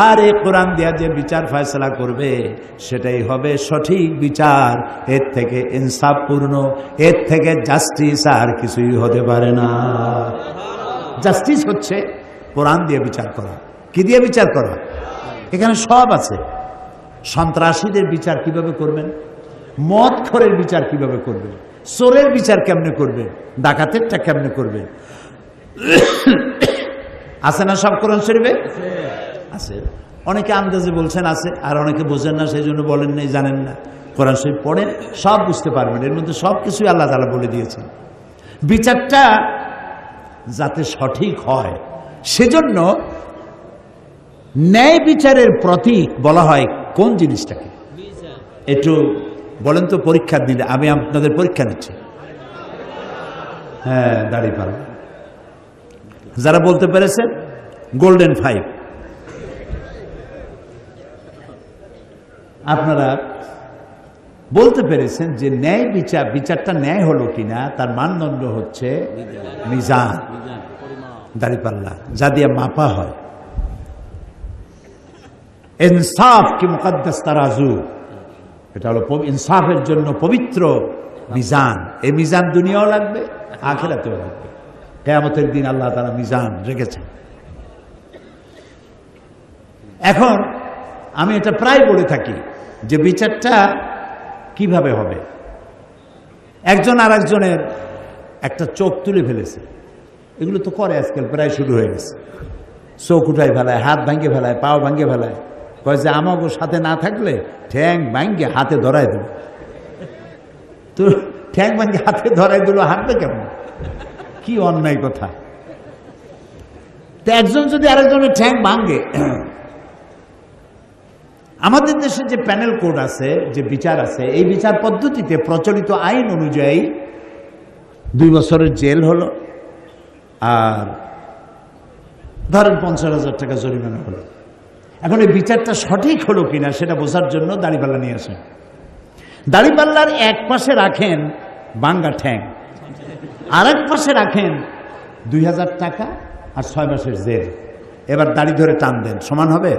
আর এই কোরআন দিয়া যে বিচার ফয়সালা করবে সেটাই হবে সঠিক বিচার। এর থেকে ইনসাফপূর্ণ, এর থেকে জাস্টিস আর কিছুই হতে পারে না। জাস্টিস হচ্ছে কোরআন দিয়ে বিচার করা। কি দিয়ে বিচার করা? এখানে সব আছে। সন্ত্রাসীদের বিচার কিভাবে করবেন, মদখোরের বিচার কিভাবে করবেন, চোরের বিচার কেমনে করবেন, ডাকাতেরটা কেমনে করবেন, আছে না সব কোরআন শরীফে? আছে। অনেকে আন্দাজে বলছেন আছে, আর অনেকে বোঝেন না, সেই জন্য বলেন নাই, জানেন না। কোরআন শরীফ পড়েন, সব বুঝতে পারবেন। এর মধ্যে সব কিছুই আল্লাহ তাআলা বলে দিয়েছেন। বিচারটা যাতে সঠিক হয়, সেজন্য ন্যায় বিচারের প্রতীক বলা হয় কোন জিনিসটাকে? একটু বলেন তো, পরীক্ষা দিলে। আমি আপনাদের পরীক্ষা নিচ্ছি। হ্যাঁ, দাঁড়িপাল্লা। যারা বলতে পেরেছেন গোল্ডেন 5। আপনারা বলতে পেরেছেন যে ন্যায় বিচার, বিচারটা ন্যায় হলো কিনা তার মানদণ্ড হচ্ছে মিজান, দাঁড়িপাল্লা, যা দিয়ে মাপা হয়। ইনসাফ কি মুকদ্দাস তারাজু, এটা হলো ইনসাফের জন্য পবিত্র মিজান। এই মিজান দুনিয়াও লাগবে, আখিরাতেও লাগবে। কিয়ামতের দিন আল্লাহ তাআলা মিজান রেখেছেন। এখন আমি এটা প্রায় বলে থাকি যে বিচারটা কিভাবে হবে। একজন আর একজনের একটা চোখ তুলে ফেলেছে, এগুলো তো করে আজকাল, প্রায় শুরু হয়ে গেছে। চোখ উঠাই ফেলায়, হাত ভাঙ্গে ফেলায়, পাও ভাঙ্গে ফেলায়। কয় যে আমাকে সাথে না থাকলে ঠ্যাং ভাঙ্গে হাতে ধরাই দেব। তো ঠ্যাং ভাঙ্গে হাতে ধরাই দিল, হাঁটবে কেমন? কি অন্যায় কথা। তো একজন যদি আরেকজনের ঠ্যাং ভাঙ্গে, আমাদের দেশে যে প্যানেল কোড আছে, যে বিচার আছে, এই বিচার পদ্ধতিতে প্রচলিত আইন অনুযায়ী 2 বছরের জেল হলো, আর ধরেন 50,000 টাকা জরিমানা হলো। এখন এই বিচারটা সঠিক হলো কিনা সেটা বোঝার জন্য দাড়িপাল্লা নিয়ে আসেন। দাড়িপাল্লার এক পাশে রাখেন বাঙ্গা ঠ্যাং, আর এক পাশে রাখেন 2000 টাকা আর 6 মাসের জেল। এবার দাড়ি ধরে টান দেন, সমান হবে?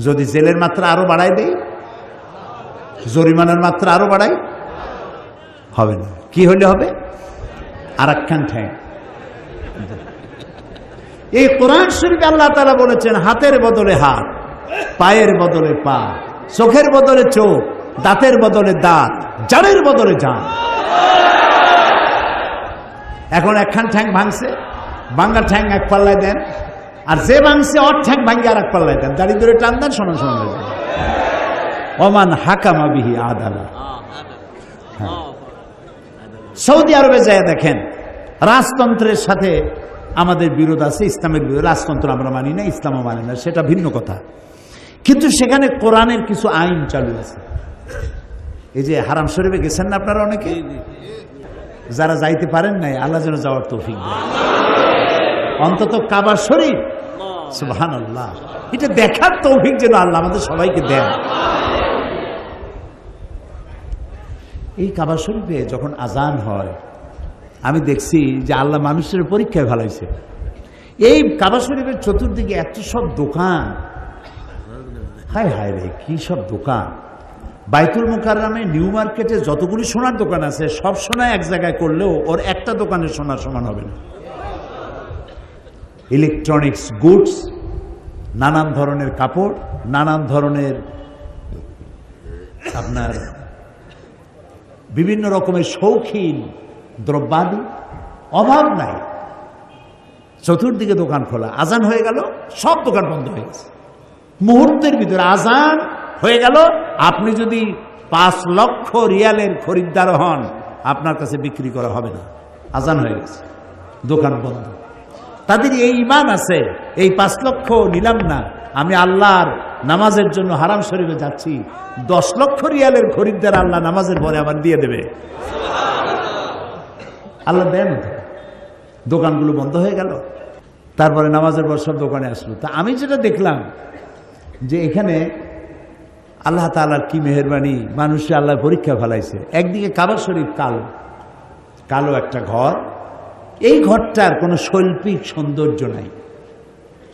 যদি জেলের মাত্রা আরো বাড়াই দেই, জরিমানার মাত্রা আরো বাড়াই, হবে না। কি হলে হবে? আর একখান ঠ্যাং। এই কোরআন শরীফে আল্লাহ তাআলা বলেছেন, হাতের বদলে হাত, পায়ের বদলে পা, চোখের বদলে চোখ, দাঁতের বদলে দাঁত, জানের বদলে জান। এখন একখান ঠ্যাং ভাঙছে, ভাঙ্গা ঠ্যাং এক পাল্লায় দেন, আর যে ভাঙছে ওর ঠ্যাং ভাঙ্গে আর এক পাল্লায় দেন, দাড়ি ধরে টান দেন, সমান সমান হয়ে যাবে। ওমান হাকামা বিহি আদালা। সৌদি আরবে যায় দেখেন, রাজতন্ত্রের সাথে আমাদের বিরোধ আছে, ইসলামের বিরোধ। রাজতন্ত্র আমরা মানি না, ইসলামও মানি না, সেটা ভিন্ন কথা। কিন্তু সেখানে কোরআনের কিছু আইন চালু আছে। এই যে হারাম শরীফে গেছেন না আপনারা অনেকে, যারা যাইতে পারেন নাই, আল্লাহ যেন যাওয়ার তৌফিক দেয়। অন্তত কাবা শরীফ, সুবহানাল্লাহ, এটা দেখার তৌফিক যেন আল্লাহ আমাদের সবাইকে দেন। এই কাবা শরীফে যখন আজান হয়, আমি দেখছি যে আল্লাহ মানুষের পরীক্ষায় ভালাইছে। এই কাবা শরীফের চতুর্দিকে এত সব দোকান, হায় হায় রে কি সব দোকান। বাইতুল মুকাররমে নিউ মার্কেটে যতগুলি সোনার দোকান আছে সব সোনা এক জায়গায় করলেও ওর একটা দোকানের সোনার সমান হবে না। ইলেকট্রনিক্স গুডস, নানান ধরনের কাপড়, নানান ধরনের আপনার বিভিন্ন রকমের শৌখিন দ্রব্যাদি, অভাব নাই। চতুর্দিকে দোকান খোলা, আজান হয়ে গেল সব দোকান বন্ধ হয়ে গেছে। মুহূর্তের ভিতরে আজান হয়ে গেল, আপনি যদি 5 লক্ষ রিয়ালের খরিদ্দার হন আপনার কাছে বিক্রি করা হবে না, আজান হয়ে গেছে, দোকান বন্ধ। তাদের এই ঈমান আছে, এই 5 লক্ষ নিলাম না, আমি আল্লাহর নামাজের জন্য হারাম শরীফে যাচ্ছি, 10 লক্ষ রিয়ালের খরিদ্দার আল্লাহ নামাজের পরে আবার দিয়ে দেবে। আল্লাহ দেন, দোকানগুলো বন্ধ হয়ে গেল। তারপরে নামাজের পর সব দোকানে আসলো। তা আমি যেটা দেখলাম যে এখানে আল্লাহ তাআলার কি মেহেরবানি, মানুষে আল্লাহ পরীক্ষা ফেলাইছে। একদিকে কাবা শরীফ কালো, কালো একটা ঘর, এই ঘরটার কোনো শৈল্পিক সৌন্দর্য নাই,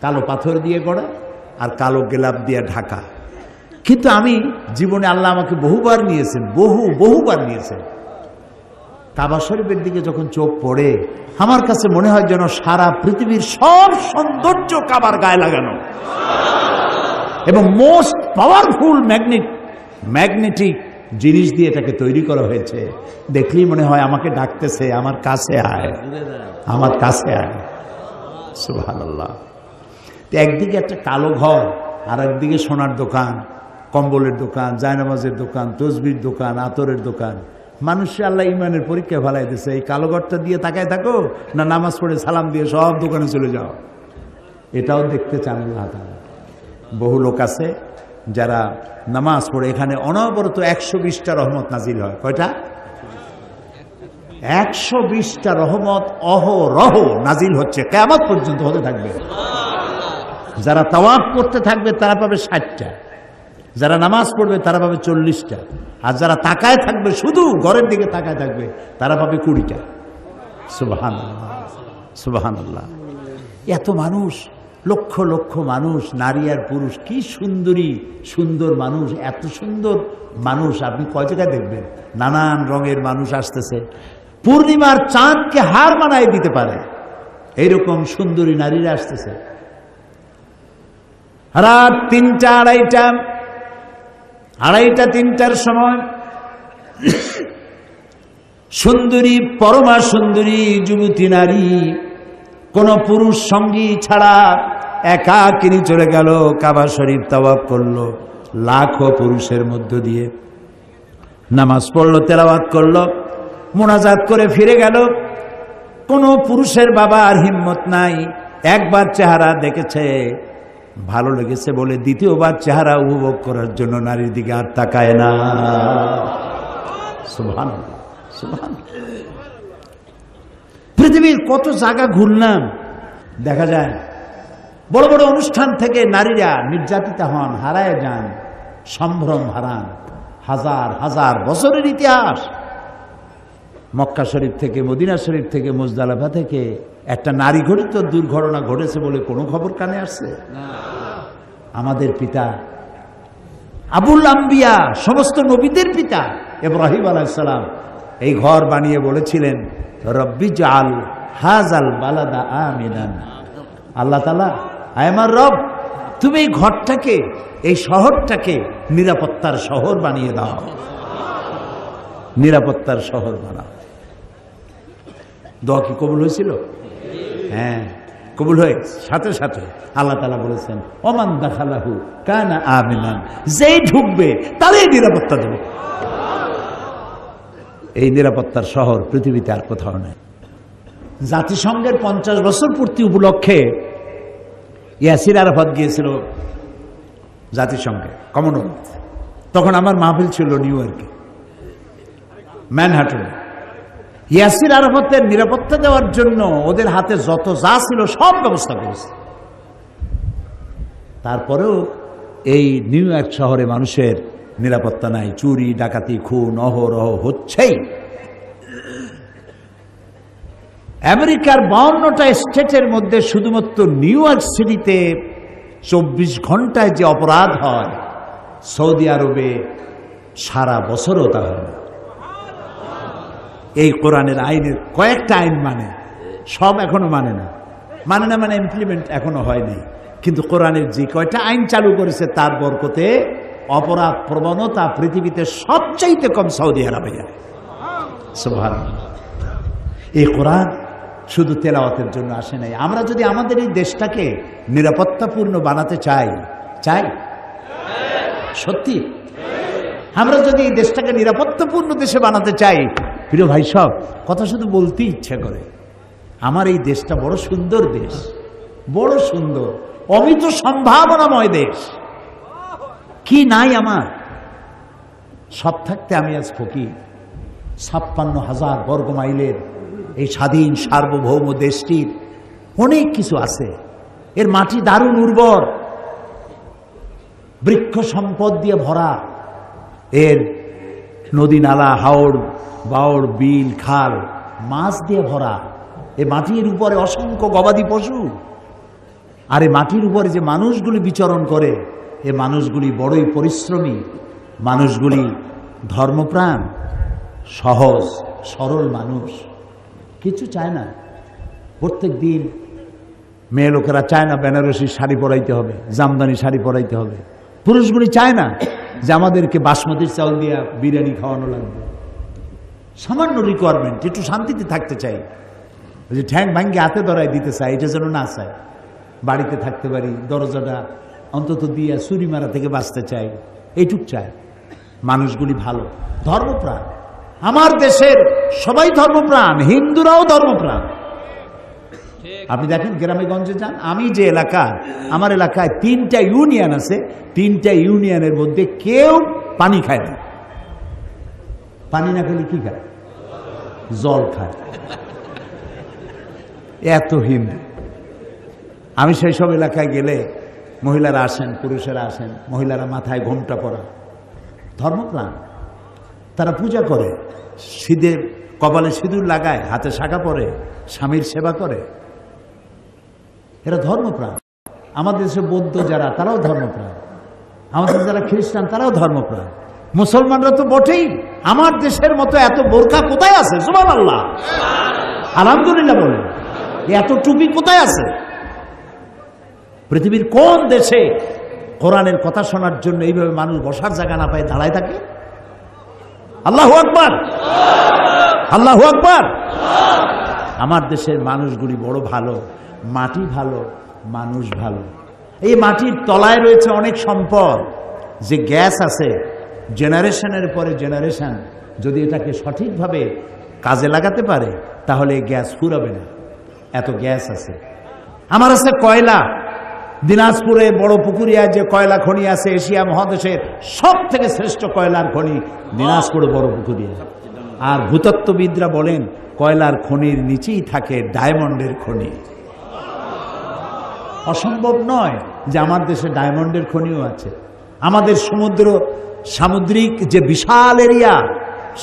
কালো পাথর দিয়ে গড়া আর কালো গেলাপ দিয়ে ঢাকা। কিন্তু আমি জীবনে আল্লাহ আমাকে বহুবার নিয়েছেন, বহুবার নিয়েছেন। কাবা শরীফের দিকে যখন চোখ পড়ে আমার কাছে মনে হয় যেন সারা পৃথিবীর সব সৌন্দর্য কাবার গায়ে লাগানো, এবং মোস্ট পাওয়ারফুল ম্যাগনেটিক জিনিস দিয়ে এটাকে তৈরি করা হয়েছে। দেখলেই মনে হয় আমাকে ডাকতেছে, আমার কাছে আয়, আমার কাছে আয়। সুবহানাল্লাহ। একদিকে একটা কালো ঘর, আর একদিকে সোনার দোকান, কম্বলের দোকান, জায়নামাজের দোকান, তসবির দোকান, আতরের দোকান। মানুষে আল্লাহ ইমানের পরীক্ষা ফেলাই দিছে। এই কালো ঘরটা দিয়ে তাকায় থাকো, না নামাজ পড়ে সালাম দিয়ে সব দোকানে চলে যাও, এটাও দেখতে চান আল্লাহ তাআলা। বহু লোক আছে যারা নামাজ পড়ে, এখানে অনবরত 120টা রহমত নাজিল হয়। কয়টা? 120টা রহমত অহরহ নাজিল হচ্ছে, কিয়ামত পর্যন্ত হতে থাকবে। যারা তাওয়াফ করতে থাকবে তারা পাবে 60টা, যারা নামাজ পড়বে তারা পাবে 40টা, আর যারা তাকায় থাকবে, শুধু ঘরের দিকে তাকায় থাকবে, তারা পাবে 20টা। সুবহানাল্লাহ, সুবহানাল্লাহ। এত মানুষ, লক্ষ লক্ষ মানুষ, নারী আর পুরুষ, কি সুন্দরী সুন্দর মানুষ, এত সুন্দর মানুষ আপনি কয় জায়গায় দেখবেন। নানান রঙের মানুষ আসতেছে, পূর্ণিমার চাঁদকে হার মানায় দিতে পারে এইরকম সুন্দরী নারীরা আসতেছে। রাত 3টা, 3টার সময় সুন্দরী, পরমা সুন্দরী যুবতী নারী কোন পুরুষ সঙ্গী ছাড়া একাকিনী চলে গেল, কাবা শরীফ তাওয়াফ করলো, লাখো পুরুষের মধ্য দিয়ে নামাজ পড়লো, তেলাওয়াত করলো, মোনাজাত করে ফিরে গেল। কোন পুরুষের বাবা আর হিম্মত নাই, একবার চেহারা দেখেছে, ভালো লেগেছে বলে দ্বিতীয়বার চেহারা উপভোগ করার জন্য নারীর দিকে আর তাকায় না। সুবহানাল্লাহ, সুবহানাল্লাহ। পৃথিবীর কত জায়গা ঘুরলাম, দেখা যায় বড় বড় অনুষ্ঠান থেকে নারীরা নির্যাতিতা হন, হারায় যান, সম্ভ্রম হারান। হাজার হাজার বছরের ইতিহাস। মক্কা শরীফ থেকে, মদিনা শরীফ থেকে, মুজদালিফা থেকে একটা নারী ঘটিত দুর্ঘটনা ঘটেছে বলে কোনো খবর কানে আসছে? আমাদের পিতা আবুল আম্বিয়া, সমস্ত নবীদের পিতা ইব্রাহিম আলাইহিস সালাম এই ঘর বানিয়ে বলেছিলেন, রব্বি জাল হাজাল বালাদা আমিনান। আল্লাহ তাআলা, আয় আমার রব, তুমি এই ঘরটাকে, এই শহরটাকে নিরাপত্তার শহর বানিয়ে দাও, নিরাপত্তার শহর বানাও। দোয়া কি কবুল হয়েছিল? হ্যাঁ, কবুল হয়ে সাথে সাথে আল্লাহ তাআলা বলেছেন, ওমান দাখালাহু কানা আমিনান, যেই ঢুকবে তারই নিরাপত্তা দেবে। এই নিরাপত্তার শহর পৃথিবীতে আর কোথাও নেই। জাতিসংঘের 50 বছর পূর্তি উপলক্ষে ইয়াসির আরাফাত গিয়েছিল জাতিসংঘে, কমনওয়েলথ। তখন আমার মাহফিল ছিল নিউ ইয়র্কে, ম্যানহাটনে। ইয়াসির আরাফাতের নিরাপত্তা দেওয়ার জন্য ওদের হাতে যত যা ছিল সব ব্যবস্থা করেছে। তারপরেও এই নিউ ইয়র্ক শহরে মানুষের নিরাপত্তা নাই, চুরি ডাকাতি খুন অহরহ হচ্ছেই। আমেরিকার 52টা স্টেটের মধ্যে শুধুমাত্র নিউ ইয়র্ক সিটিতে 24 ঘন্টায় যে অপরাধ হয়, সৌদি আরবে সারা বছরও তা হয় না। এই কোরআনের আইনের কয়েকটা আইন মানে, সব এখনো মানে না মানে ইমপ্লিমেন্ট এখনো হয়নি। কিন্তু কোরআনের যে কয়টা আইন চালু করেছে তার বরকতে অপরাধ প্রবণতা পৃথিবীতে সবচাইতে কম সৌদি আরবে যায়। সুবহানাল্লাহ। এই কোরআন শুধু তেলাওয়াতের জন্য আসে নাই। আমরা যদি আমাদের এই দেশটাকে নিরাপত্তাপূর্ণ বানাতে চাই সত্যি, আমরা যদি এই দেশটাকে নিরাপত্তাপূর্ণ দেশে বানাতে চাই, প্রিয় ভাই সব কথা শুধু বলতে ইচ্ছা করে। আমার এই দেশটা বড় সুন্দর দেশ, বড় সুন্দর অমিত সম্ভাবনাময় দেশ। কি নাই আমার? সব থাকতে আমি আজ ফকির। 56,000 বর্গ মাইলের এই স্বাধীন সার্বভৌম দেশটির অনেক কিছু আছে। এর মাটি দারুণ উর্বর, বৃক্ষ সম্পদ দিয়ে ভরা, এর নদী নালা, হাওড় বাওড়, বিল খাল মাছ দিয়ে ভরা। এ মাটির উপরে অসংখ্য গবাদি পশু, আর এ মাটির উপরে যে মানুষগুলি বিচরণ করে, এ মানুষগুলি বড়ই পরিশ্রমী, মানুষগুলি ধর্মপ্রাণ, সহজ সরল মানুষ, কিছু চায় না। প্রত্যেক দিন মেয়ে লোকেরা চায় না বেনারসি শাড়ি পরাইতে হবে, জামদানি শাড়ি পরাইতে হবে। পুরুষগুলি চায় না যে আমাদেরকে বাসমতি চাউল দিয়ে বিরিয়ানি খাওয়ানো লাগবে। সামান্য রিকোয়ারমেন্ট, একটু শান্তিতে থাকতে চাই, যে ঠ্যাং ভাঙ্গে হাতে ধরাই দিতে চায়, এটা যেন না চায়। বাড়িতে থাকতে পারি, দরজাটা অন্তত দিয়ে চুরি মারা থেকে বাঁচতে চাই, এইটুক চায়। মানুষগুলি ভালো, ধর্মপ্রাণ। আমার দেশের সবাই ধর্মপ্রাণ, হিন্দুরাও ধর্মপ্রাণ। আপনি দেখেন গ্রামে গঞ্জে যান, আমি যে এলাকা, আমার এলাকায় 3টা ইউনিয়ন আছে, 3টা ইউনিয়নের মধ্যে কেউ পানি খায় না। পানি না খেলে কি খায়? জল খায়। এত হিন্দু। আমি সেই সব এলাকায় গেলে মহিলারা আসেন, পুরুষেরা আসেন, মহিলারা মাথায় ঘোমটা পরা, ধর্মপ্রাণ। তারা পূজা করে, সিঁদুর কপালে সিঁদুর লাগায়, হাতে শাখা পরে, স্বামীর সেবা করে, এরা ধর্মপ্রাণ। আমাদের দেশে বৌদ্ধ যারা, তারাও ধর্মপ্রাণ। আমাদের যারা খ্রিস্টান, তারাও ধর্মপ্রাণ। মুসলমানরা তো বটেই। আমার দেশের মতো এত বোরকা কোথায় আছে? সুবহানাল্লাহ, আলহামদুলিল্লাহ বলেন। এত টুপি কোথায় আছে? পৃথিবীর কোন দেশে কোরআনের কথা শোনার জন্য এইভাবে মানুষ বসার জায়গা না পায় দাঁড়ায় থাকে? আল্লাহু আকবার, আল্লাহু আকবার। আমার দেশের মানুষগুলি বড় ভালো, মাটি ভালো, মানুষ ভালো। এই মাটির তলায় রয়েছে অনেক সম্পদ, যে গ্যাস আছে, জেনারেশনের পরে জেনারেশন যদি এটাকে সঠিকভাবে কাজে লাগাতে পারে তাহলে এই গ্যাস ফুরাবে না, এত গ্যাস আছে। আমার আছে কয়লা। দিনাজপুরে বড় পুকুরিয়া যে কয়লা খনি আছে, এশিয়া মহাদেশের সব থেকে শ্রেষ্ঠ কয়লার খনি দিনাজপুরে বড় পুকুরিয়া। আর ভূতত্ত্ববিদরা বলেন কয়লার খনির নিচেই থাকে ডায়মন্ডের খনি। অসম্ভব নয় যে আমার দেশে ডায়মন্ডের খনিও আছে। আমাদের সমুদ্র, সামুদ্রিক যে বিশাল এরিয়া,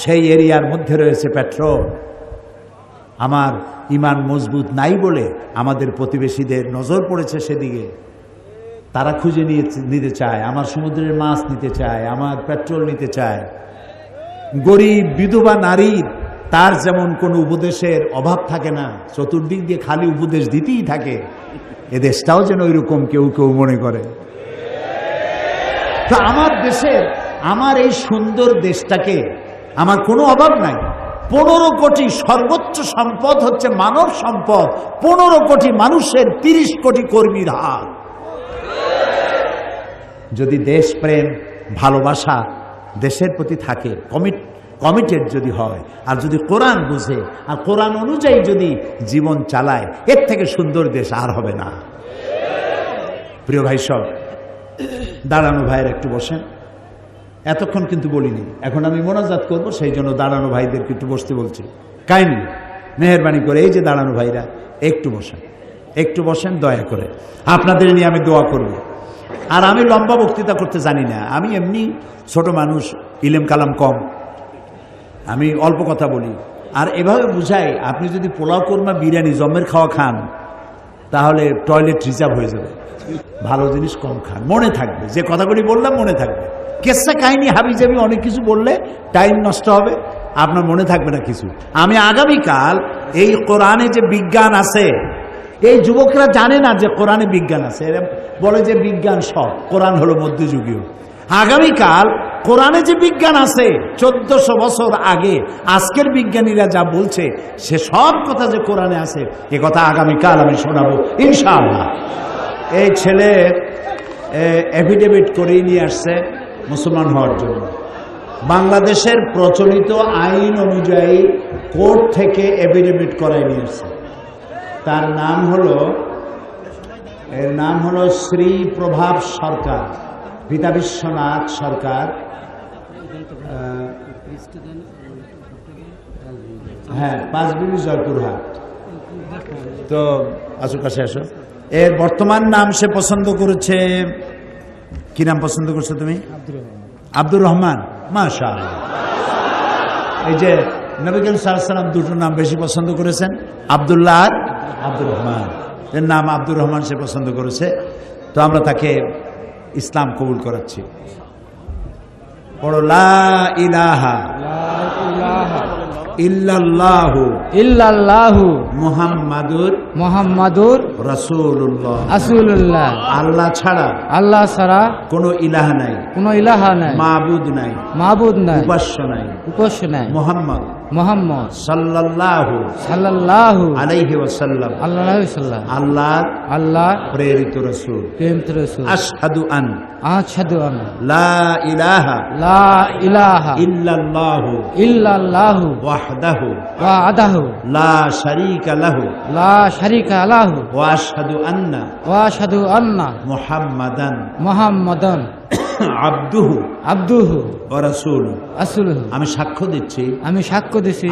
সেই এরিয়ার মধ্যে রয়েছে পেট্রোল। আমার ইমান মজবুত নাই বলে আমাদের প্রতিবেশীদের নজর পড়েছে সেদিকে, তারা খুঁজে নিতে চায়, আমার সমুদ্রের মাছ নিতে চায়, আমার পেট্রোল নিতে চায়। গরিব বিধবা নারীর তার যেমন কোনো উপদেশের অভাব থাকে না, চতুর্দিক দিয়ে খালি উপদেশ দিতেই থাকে। এ দেশটাও যেন ওইরকম কেউ কেউ মনে করে। তো আমার দেশের, আমার এই সুন্দর দেশটাকে আমার কোনো অভাব নাই। 15 কোটি সর্বোচ্চ সম্পদ হচ্ছে মানব সম্পদ। 15 কোটি মানুষের 30 কোটি কর্মীর হাত। যদি দেশপ্রেম, ভালোবাসা দেশের প্রতি থাকে, কমিটেড যদি হয়, আর যদি কোরআন বুঝে আর কোরআন অনুযায়ী যদি জীবন চালায়, এর থেকে সুন্দর দেশ আর হবে না। প্রিয় ভাই সব, দাঁড়ানো ভাইয়ের একটু বসেন। এতক্ষণ কিন্তু বলিনি, এখন আমি মোনাজাত করব, সেই জন্য দাঁড়ানো ভাইদেরকে একটু বসতে বলছি। কাইন্ডলি মেহরবানি করে এই যে দাঁড়ানো ভাইরা একটু বসেন, একটু বসেন দয়া করে। আপনাদের নিয়ে আমি দোয়া করব। আর আমি লম্বা বক্তৃতা করতে জানি না, আমি এমনি ছোট মানুষ, ইলেম কালাম কম, আমি অল্প কথা বলি। আর এভাবে বুঝাই, আপনি যদি পোলাও কোরমা বিরিয়ানি জমের খাওয়া খান তাহলে টয়লেট রিজার্ভ হয়ে যাবে। ভালো জিনিস কম খান, মনে থাকবে। যে কথাগুলি বললাম মনে থাকবে। কেসা কাহিনী হাবিজাবি অনেক কিছু বললে টাইম নষ্ট হবে, আপনার মনে থাকবে না কিছু। আমি আগামীকাল এই কোরআনে যে বিজ্ঞান আছে, এই যুবকরা জানে না যে কোরআনে বিজ্ঞান আছে, এরা বলে যে বিজ্ঞান সব, কোরআন হলো মধ্যযুগীয়। আগামীকাল কোরআনে যে বিজ্ঞান আছে 1400 বছর আগে আজকের বিজ্ঞানীরা যা বলছে সে সব কথা যে কোরআনে আছে, এ কথা আগামীকাল আমি শোনাবো ইনশাআল্লাহ। এই ছেলে এফিডেভিট করেই নিয়ে আসছে মুসলমান হওয়ার জন্য। বাংলাদেশের প্রচলিত আইন অনুযায়ী কোর্ট থেকে এফিডেভিট করাই নিয়ে আসছে। তার নাম হলো শ্রী প্রভাব সরকার, পিতা বিশ্বনাথ সরকার। হ্যাঁ, 5 বিবি জয়পুরহাট। তো আসো কাছে আসো। এর বর্তমান নাম সে পছন্দ করেছে, কি নাম পছন্দ করছো তুমি? আব্দুর রহমান। মাশাআল্লাহ। এই যে নবী করিম সাল্লাল্লাহু আলাইহি ওয়াসাল্লাম দুটো নাম বেশি পছন্দ করেছেন, আব্দুল্লাহ আর আব্দুর রহমান। এর নাম আব্দুর রহমান সে পছন্দ করেছে। তো আমরা তাকে ইসলাম কবুল করাচ্ছি। পড়ো লা ইলাহা ইল্লাল্লাহু ইল্লাল্লাহু মুহাম্মাদুর রাসূলুল্লাহ। আল্লাহ ছাড়া কোনো ইলাহা নাই, মাবুদ নাই, উপাস্য নাই। মুহাম্মদ সাল্লাল্লাহু আলাইহি ওয়াসাল্লাম আল্লাহর প্রেরিত রাসূল। আশহাদু আন লা ইলাহা ইল্লাল্লাহু ওয়াহদাহু লা শারীকা লাহু ওয়া আশহাদু আন্না মুহাম্মাদান আবদুহু ওয়া রাসূলুহু। আমি সাক্ষ্য দিচ্ছি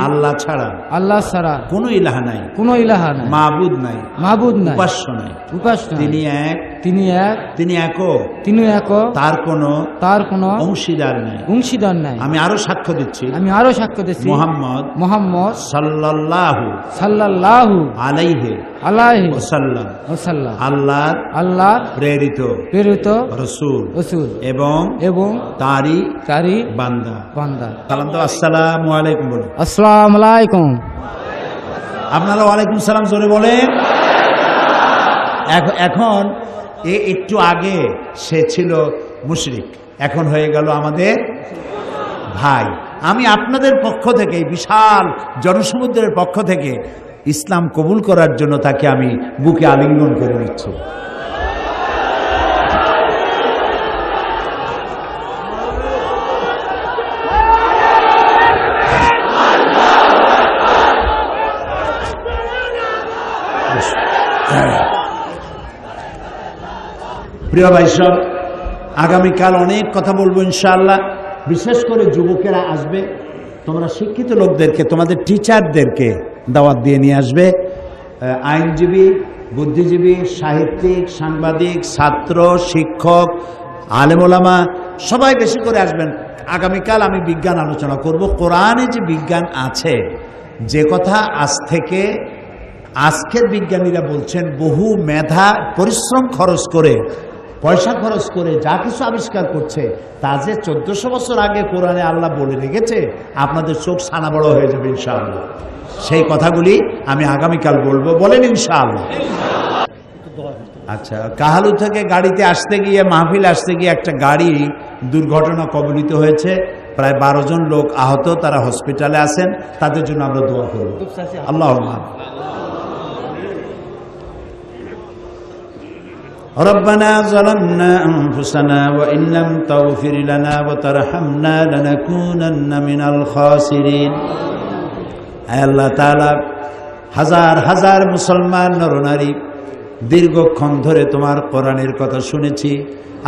আল্লাহ ছাড়া কোনো ইলাহা নাই, মাবুদ নাই, উপাস্য নাই। তিনি এক, তার কোনো অংশীদার নাই। আমি আরো সাক্ষ্য দিচ্ছি মুহাম্মদ সাল্লাল্লাহু আলাইহি ওয়াসাল্লাম আল্লাহর প্রেরিত রাসূল এবং তারই বান্দা। সালাম তো আসসালামু আলাইকুম বলুন। আসসালামু আলাইকুম। আপনারা ওয়ালাইকুম সালাম জোরে বলেন। এখন একটু আগে সে ছিল মুশরিক, এখন হয়ে গেল আমাদের ভাই। আমি আপনাদের পক্ষ থেকে, বিশাল জনসমুদ্রের পক্ষ থেকে ইসলাম কবুল করার জন্য তাকে আমি বুকে আলিঙ্গন করে নিচ্ছি। প্রিয় ভাই সব, আগামীকাল অনেক কথা বলবো ইনশাআল্লাহ। বিশেষ করে যুবকেরা আসবে, তোমরা শিক্ষিত লোকদেরকে, তোমাদের টিচারদেরকে দাওয়াত দিয়ে নিয়ে আসবে। আইনজীবী, বুদ্ধিজীবী, সাহিত্যিক, সাংবাদিক, ছাত্র, শিক্ষক, আলেম ওলামা সবাই বেশি করে আসবেন। আগামীকাল আমি বিজ্ঞান আলোচনা করব। কোরআনে যে বিজ্ঞান আছে, যে কথা আজ থেকে আজকের বিজ্ঞানীরা বলছেন, বহু মেধা পরিশ্রম খরচ করে, পয়সা খরচ করে যা কিছু আবিষ্কার করছে, তা যে 1400 বছর আগে কোরআনে আল্লাহ বলে রেখেছে, আপনাদের চোখ ছানা বড় হয়ে যাবে ইনশাআল্লাহ। সেই কথাগুলি আমি আগামীকাল বলবো, বলেন ইনশাআল্লাহ। আচ্ছা, কাহালু থেকে গাড়িতে আসতে গিয়ে, মাহফিল আসতে গিয়ে একটা গাড়ি দুর্ঘটনা কবলিত হয়েছে, প্রায় 12 জন লোক আহত, তারা হসপিটালে আছেন। তাদের জন্য আমরা দোয়া করব। আল্লাহুম্মা ربنا ظلمنا أنفسنا وإن لم تغفر لنا وترحمنا لنكونن من الخاسرين। আল্লাহ তাআলা, হাজার হাজার মুসলমান নরনারী দীর্ঘক্ষণ ধরে তোমার কোরআনের কথা শুনেছি।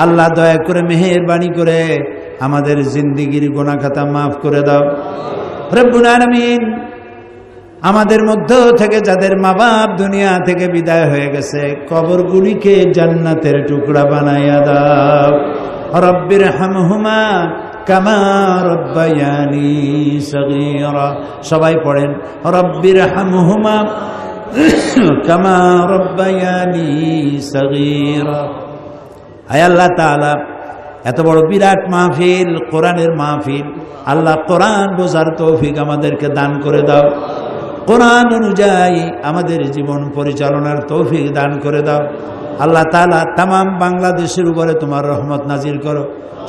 আল্লাহ দয়া করে, মেহেরবানি করে আমাদের জিন্দেগির গুনাহ খাতা মাফ করে দাও রব্বুল আলামিন। আমাদের মধ্য থেকে যাদের মা বাপ দুনিয়া থেকে বিদায় হয়ে গেছে, কবরগুলিকে জান্নাতের টুকরা বানাইয়া দাও। রব্বির হামহুমা কামা রাব্বায়ানি সগীরা। সবাই পড়েন রব্বিরহামহুমা কামা রাব্বায়ানি সগীরা। হায় আল্লাহ তাআলা, এত বড় বিরাট মাহফিল, কোরআনের মাহফিল, আল্লাহ কোরআন বোঝার তৌফিক আমাদেরকে দান করে দাও। কোরআন অনুযায়ী আমাদের জীবন পরিচালনার তৌফিক দান করে দাও। আল্লাহ তাআলা তামাম বাংলাদেশের উপরে তোমার রহমত নাজিল করো,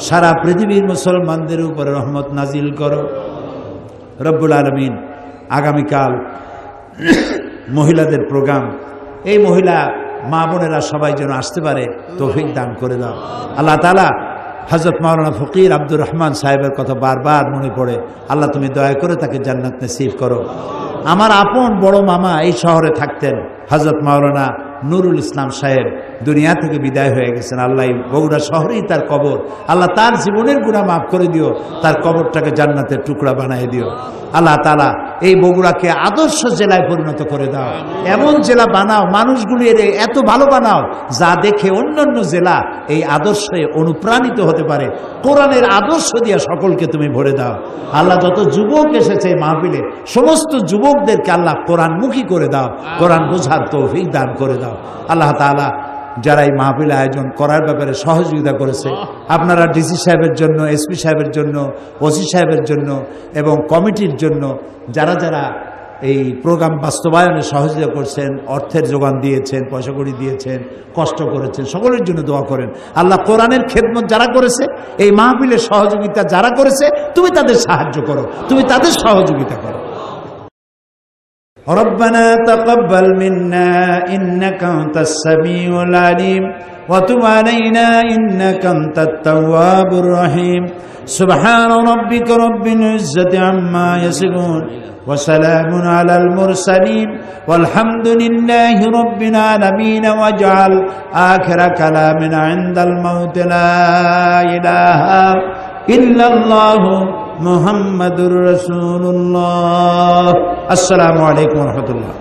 সারা পৃথিবীর মুসলমানদের উপরে রহমত নাজিল করো রব্বুল আলামিন। আগামীকাল মহিলাদের প্রোগ্রাম, এই মহিলা মা বোনেরা সবাই যেন আসতে পারে তৌফিক দান করে দাও। আল্লাহ তাআলা হযরত মাওলানা ফকির আব্দুর রহমান সাহেবের কথা বারবার মনে পড়ে, আল্লাহ তুমি দয়া করে তাকে জান্নাত নসিব করো। আমার আপন বড় মামা এই শহরে থাকতেন, হযরত মাওলানা নুরুল ইসলাম সাহেব দুনিয়া থেকে বিদায় হয়ে গেছেন। আল্লাহ বগুড়া শহরেই তার কবর, আল্লাহ তার জীবনের গুনাহ মাফ করে দিও, তার কবরটাকে জান্নাতের টুকরা বানিয়ে দিও। আল্লাহ তাআলা এই বগুড়াকে আদর্শ জেলায় পরিণত করে দাও, এমন জেলা বানাও, মানুষগুলি এত ভালো বানাও যা দেখে অন্যান্য জেলা এই আদর্শে অনুপ্রাণিত হতে পারে। কোরআনের আদর্শ দিয়ে সকলকে তুমি ভরে দাও। আল্লাহ যত যুবক এসেছে এই মাহফিলে, সমস্ত যুবকদেরকে আল্লাহ কোরআনমুখী করে দাও, কোরআন বোঝার তৌফিক দান করে দাও। আল্লাহ তাআলা যারা এই মাহফিল আয়োজন করার ব্যাপারে সহযোগিতা করেছে, আপনারা ডিসি সাহেবের জন্য, এসপি সাহেবের জন্য, ওসি সাহেবের জন্য এবং কমিটির জন্য যারা যারা এই প্রোগ্রাম বাস্তবায়নে সহযোগিতা করছেন, অর্থের যোগান দিয়েছেন, পয়সা কড়ি দিয়েছেন, কষ্ট করেছেন, সকলের জন্য দোয়া করেন। আল্লাহ কোরআনের খেদমত যারা করেছে, এই মাহফিলের সহযোগিতা যারা করেছে, তুমি তাদের সাহায্য করো, তুমি তাদের সহযোগিতা করো। ربنا تقبل منا إنك أنت السميع العليم وتب علينا إنك أنت التواب الرحيم سبحان ربك رب العزة عما يصفون وسلام على المرسلين والحمد لله رب العالمين واجعل آخر كلامنا عند الموت لا إله إلا الله মুহাম্মাদুর রাসূলুল্লাহ। আসসালামু আলাইকুম ওয়া রাহমাতুল্লাহ।